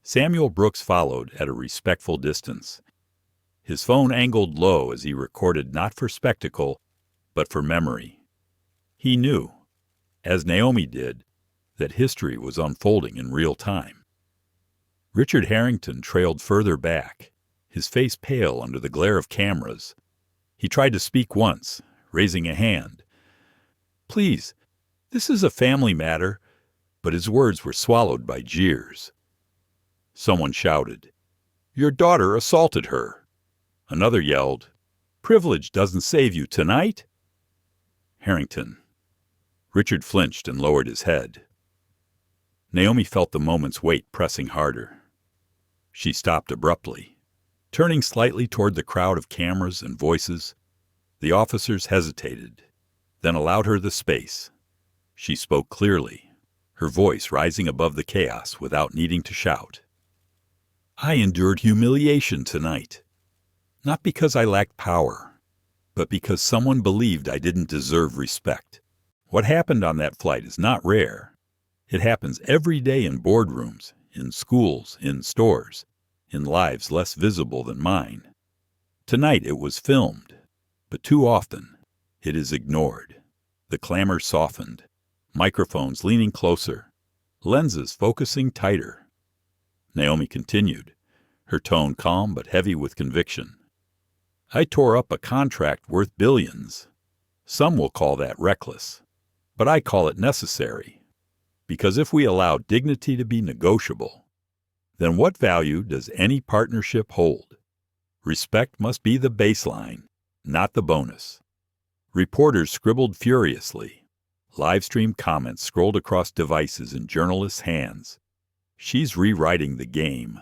Samuel Brooks followed at a respectful distance, his phone angled low as he recorded not for spectacle, but for memory. He knew, as Naomi did, that history was unfolding in real time. Richard Harrington trailed further back, his face pale under the glare of cameras. He tried to speak once, raising a hand. "Please, this is a family matter," but his words were swallowed by jeers. Someone shouted, "Your daughter assaulted her." Another yelled, "Privilege doesn't save you tonight." Harrington. Richard flinched and lowered his head. Naomi felt the moment's weight pressing harder. She stopped abruptly, turning slightly toward the crowd of cameras and voices. The officers hesitated, then allowed her the space. She spoke clearly, her voice rising above the chaos without needing to shout. "I endured humiliation tonight, not because I lacked power, but because someone believed I didn't deserve respect. What happened on that flight is not rare. It happens every day in boardrooms, in schools, in stores, in lives less visible than mine. Tonight it was filmed, but too often it is ignored." The clamor softened, microphones leaning closer, lenses focusing tighter. Naomi continued, her tone calm but heavy with conviction. "I tore up a contract worth billions. Some will call that reckless, but I call it necessary. Because if we allow dignity to be negotiable, then what value does any partnership hold? Respect must be the baseline, not the bonus." Reporters scribbled furiously. Live-stream comments scrolled across devices in journalists' hands. She's rewriting the game.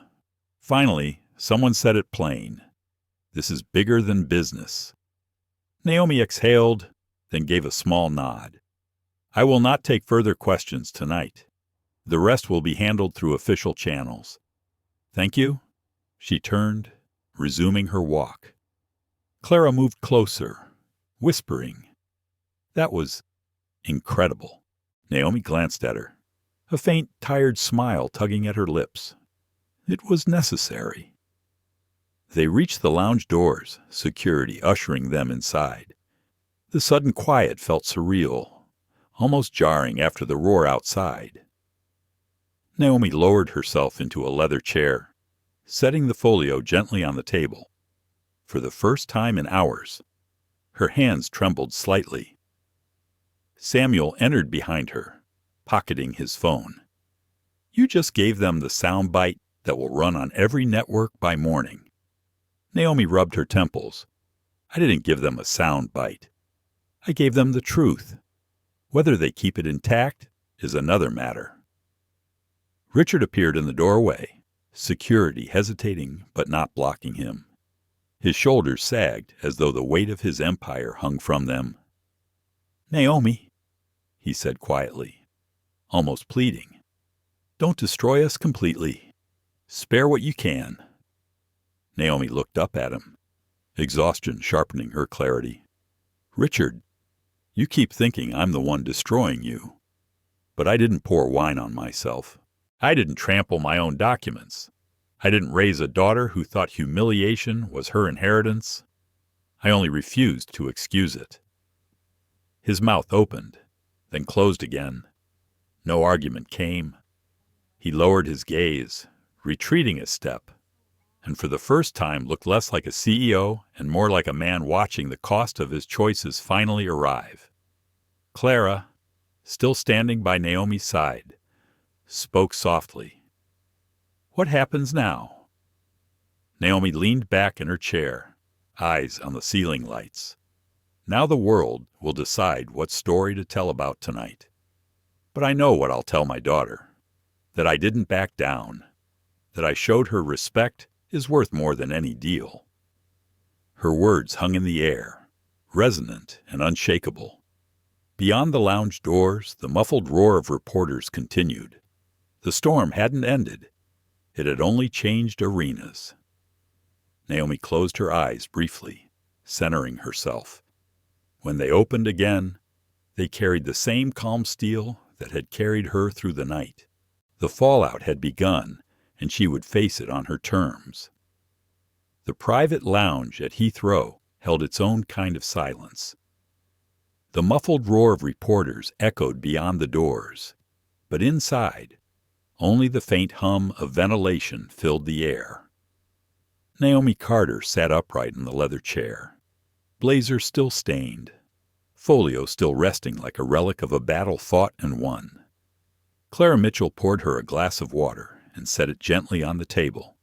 Finally, someone said it plain. This is bigger than business. Naomi exhaled, then gave a small nod. "I will not take further questions tonight. The rest will be handled through official channels. Thank you." She turned, resuming her walk. Clara moved closer, whispering. That was incredible. Naomi glanced at her, a faint, tired smile tugging at her lips. It was necessary. They reached the lounge doors, security ushering them inside. The sudden quiet felt surreal, almost jarring after the roar outside. Naomi lowered herself into a leather chair, setting the folio gently on the table. For the first time in hours, her hands trembled slightly. Samuel entered behind her, pocketing his phone. "You just gave them the sound bite that will run on every network by morning." Naomi rubbed her temples. "I didn't give them a sound bite. I gave them the truth. Whether they keep it intact is another matter." Richard appeared in the doorway, security hesitating but not blocking him. His shoulders sagged as though the weight of his empire hung from them. "Naomi," he said quietly, almost pleading, "don't destroy us completely. Spare what you can." Naomi looked up at him, exhaustion sharpening her clarity. "Richard, you keep thinking I'm the one destroying you. But I didn't pour wine on myself. I didn't trample my own documents. I didn't raise a daughter who thought humiliation was her inheritance. I only refused to excuse it." His mouth opened, then closed again. No argument came. He lowered his gaze, retreating a step, and for the first time looked less like a CEO and more like a man watching the cost of his choices finally arrive. Clara, still standing by Naomi's side, spoke softly. "What happens now?" Naomi leaned back in her chair, eyes on the ceiling lights. "Now the world will decide what story to tell about tonight. But I know what I'll tell my daughter, that I didn't back down, that I showed her respect is worth more than any deal." Her words hung in the air, resonant and unshakable. Beyond the lounge doors, the muffled roar of reporters continued. The storm hadn't ended. It had only changed arenas. Naomi closed her eyes briefly, centering herself. When they opened again, they carried the same calm steel that had carried her through the night. The fallout had begun, and she would face it on her terms. The private lounge at Heathrow held its own kind of silence. The muffled roar of reporters echoed beyond the doors, but inside, only the faint hum of ventilation filled the air. Naomi Carter sat upright in the leather chair, blazer still stained, folio still resting like a relic of a battle fought and won. Clara Mitchell poured her a glass of water and set it gently on the table.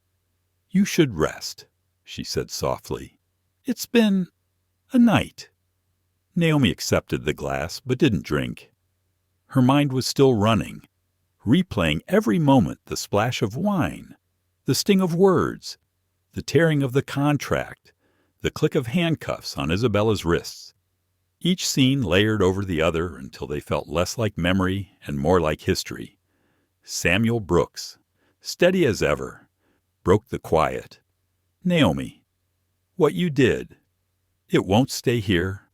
"You should rest," she said softly. "It's been a night." Naomi accepted the glass but didn't drink. Her mind was still running, replaying every moment the splash of wine, the sting of words, the tearing of the contract, the click of handcuffs on Isabella's wrists. Each scene layered over the other until they felt less like memory and more like history. Samuel Brooks, steady as ever, broke the quiet. "Naomi, what you did, it won't stay here.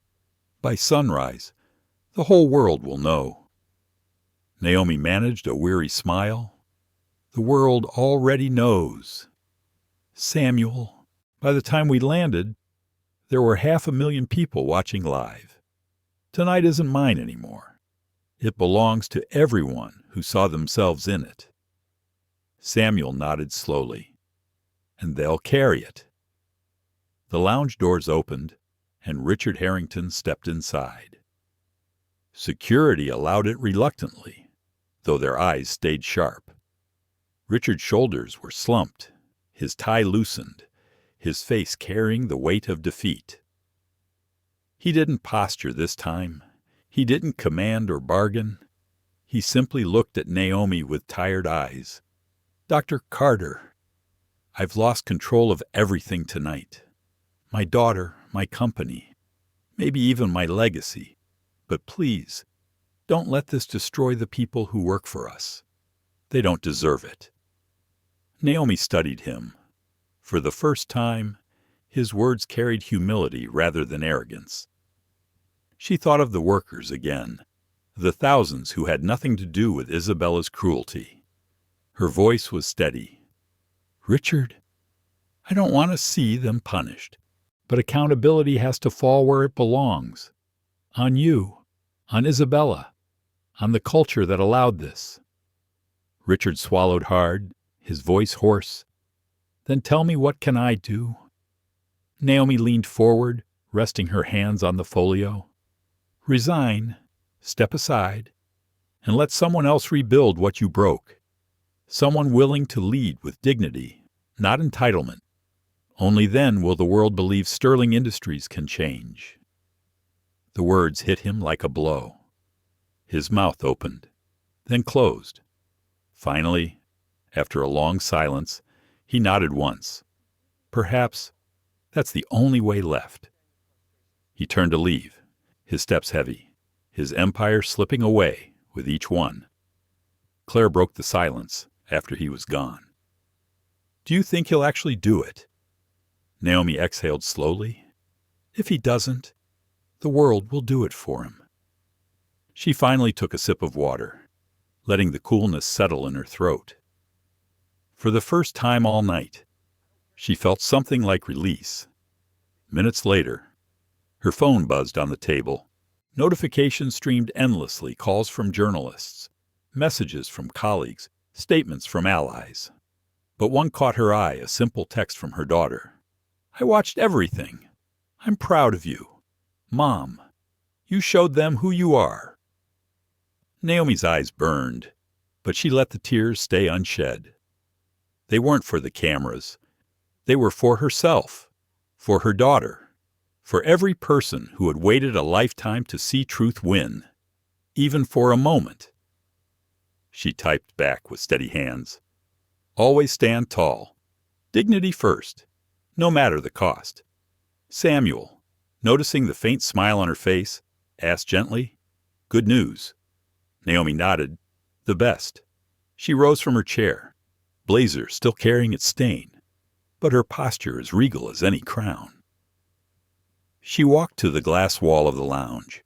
By sunrise, the whole world will know." Naomi managed a weary smile. "The world already knows. Samuel, by the time we landed, there were 500,000 people watching live. Tonight isn't mine anymore. It belongs to everyone who saw themselves in it." Samuel nodded slowly. "And they'll carry it." The lounge doors opened, and Richard Harrington stepped inside. Security allowed it reluctantly, though their eyes stayed sharp. Richard's shoulders were slumped, his tie loosened, his face carrying the weight of defeat. He didn't posture this time. He didn't command or bargain. He simply looked at Naomi with tired eyes. "Dr. Carter, I've lost control of everything tonight. My daughter, my company, maybe even my legacy. But please, don't let this destroy the people who work for us. They don't deserve it." Naomi studied him. For the first time, his words carried humility rather than arrogance. She thought of the workers again, the thousands who had nothing to do with Isabella's cruelty. Her voice was steady. "Richard, I don't want to see them punished, but accountability has to fall where it belongs. On you, on Isabella, on the culture that allowed this." Richard swallowed hard, his voice hoarse. "Then tell me, what can I do?" Naomi leaned forward, resting her hands on the folio. "Resign, step aside, and let someone else rebuild what you broke. Someone willing to lead with dignity, not entitlement. Only then will the world believe Sterling Industries can change." The words hit him like a blow. His mouth opened, then closed. Finally, after a long silence, he nodded once. Perhaps that's the only way left. He turned to leave, his steps heavy, his empire slipping away with each one. Claire broke the silence after he was gone. "Do you think he'll actually do it?" Naomi exhaled slowly. "If he doesn't, the world will do it for him." She finally took a sip of water, letting the coolness settle in her throat. For the first time all night, she felt something like release. Minutes later, Her phone buzzed on the table. Notifications streamed endlessly, calls from journalists, messages from colleagues, statements from allies. But one caught her eye, a simple text from her daughter. "I watched everything. I'm proud of you. Mom, you showed them who you are." Naomi's eyes burned, but she let the tears stay unshed. They weren't for the cameras. They were for herself, for her daughter, for every person who had waited a lifetime to see truth win, even for a moment. She typed back with steady hands. "Always stand tall. Dignity first, no matter the cost." Samuel, noticing the faint smile on her face, asked gently, "Good news?" Naomi nodded. "The best." She rose from her chair, blazer still carrying its stain, but her posture as regal as any crown. She walked to the glass wall of the lounge,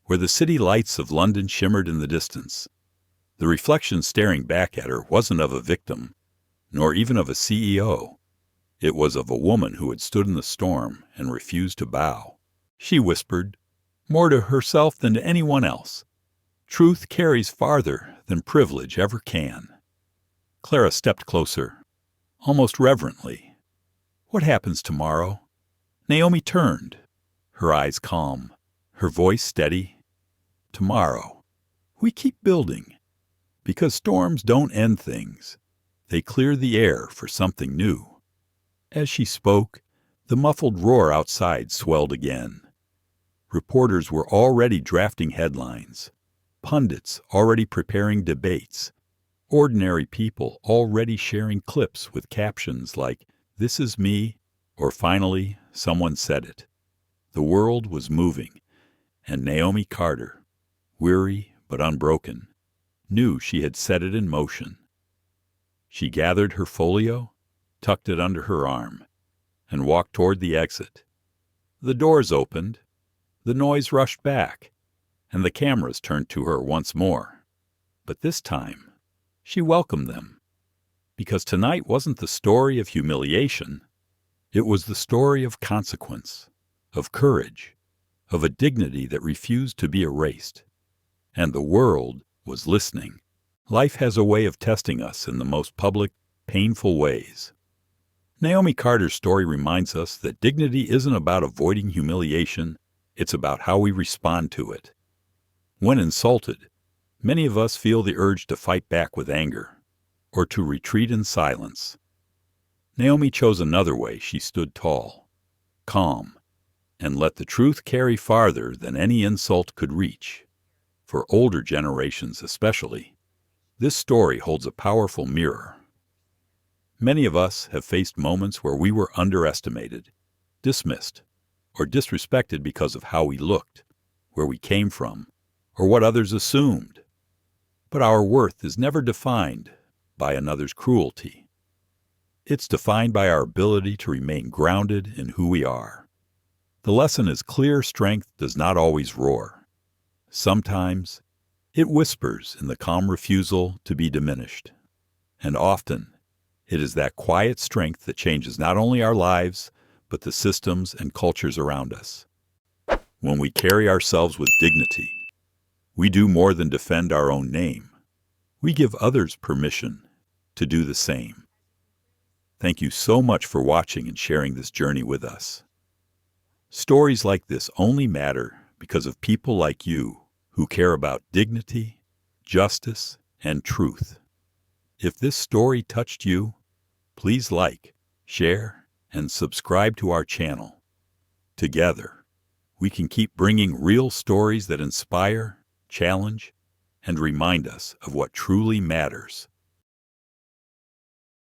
where the city lights of London shimmered in the distance. The reflection staring back at her wasn't of a victim, nor even of a CEO. It was of a woman who had stood in the storm and refused to bow. She whispered, more to herself than to anyone else, "Truth carries farther than privilege ever can." Clara stepped closer, almost reverently. "What happens tomorrow?" Naomi turned, her eyes calm, her voice steady. "Tomorrow, we keep building, because storms don't end things. They clear the air for something new." As she spoke, the muffled roar outside swelled again. Reporters were already drafting headlines, pundits already preparing debates, ordinary people already sharing clips with captions like, "This is me," or finally, "Someone said it." The world was moving, and Naomi Carter, weary but unbroken, knew she had set it in motion. She gathered her folio, tucked it under her arm, and walked toward the exit. The doors opened, the noise rushed back, and the cameras turned to her once more. But this time, she welcomed them, because tonight wasn't the story of humiliation. It was the story of consequence, of courage, of a dignity that refused to be erased. And the world was listening. Life has a way of testing us in the most public, painful ways. Naomi Carter's story reminds us that dignity isn't about avoiding humiliation, it's about how we respond to it. When insulted, many of us feel the urge to fight back with anger, or to retreat in silence. Naomi chose another way. She stood tall, calm, and let the truth carry farther than any insult could reach. For older generations especially, this story holds a powerful mirror. Many of us have faced moments where we were underestimated, dismissed, or disrespected because of how we looked, where we came from, or what others assumed. But our worth is never defined by another's cruelty. It's defined by our ability to remain grounded in who we are. The lesson is clear: strength does not always roar. Sometimes it whispers in the calm refusal to be diminished. And often it is that quiet strength that changes not only our lives, but the systems and cultures around us. When we carry ourselves with dignity, we do more than defend our own name. We give others permission to do the same. Thank you so much for watching and sharing this journey with us. Stories like this only matter because of people like you who care about dignity, justice, and truth. If this story touched you, please like, share, and subscribe to our channel. Together, we can keep bringing real stories that inspire, challenge, and remind us of what truly matters.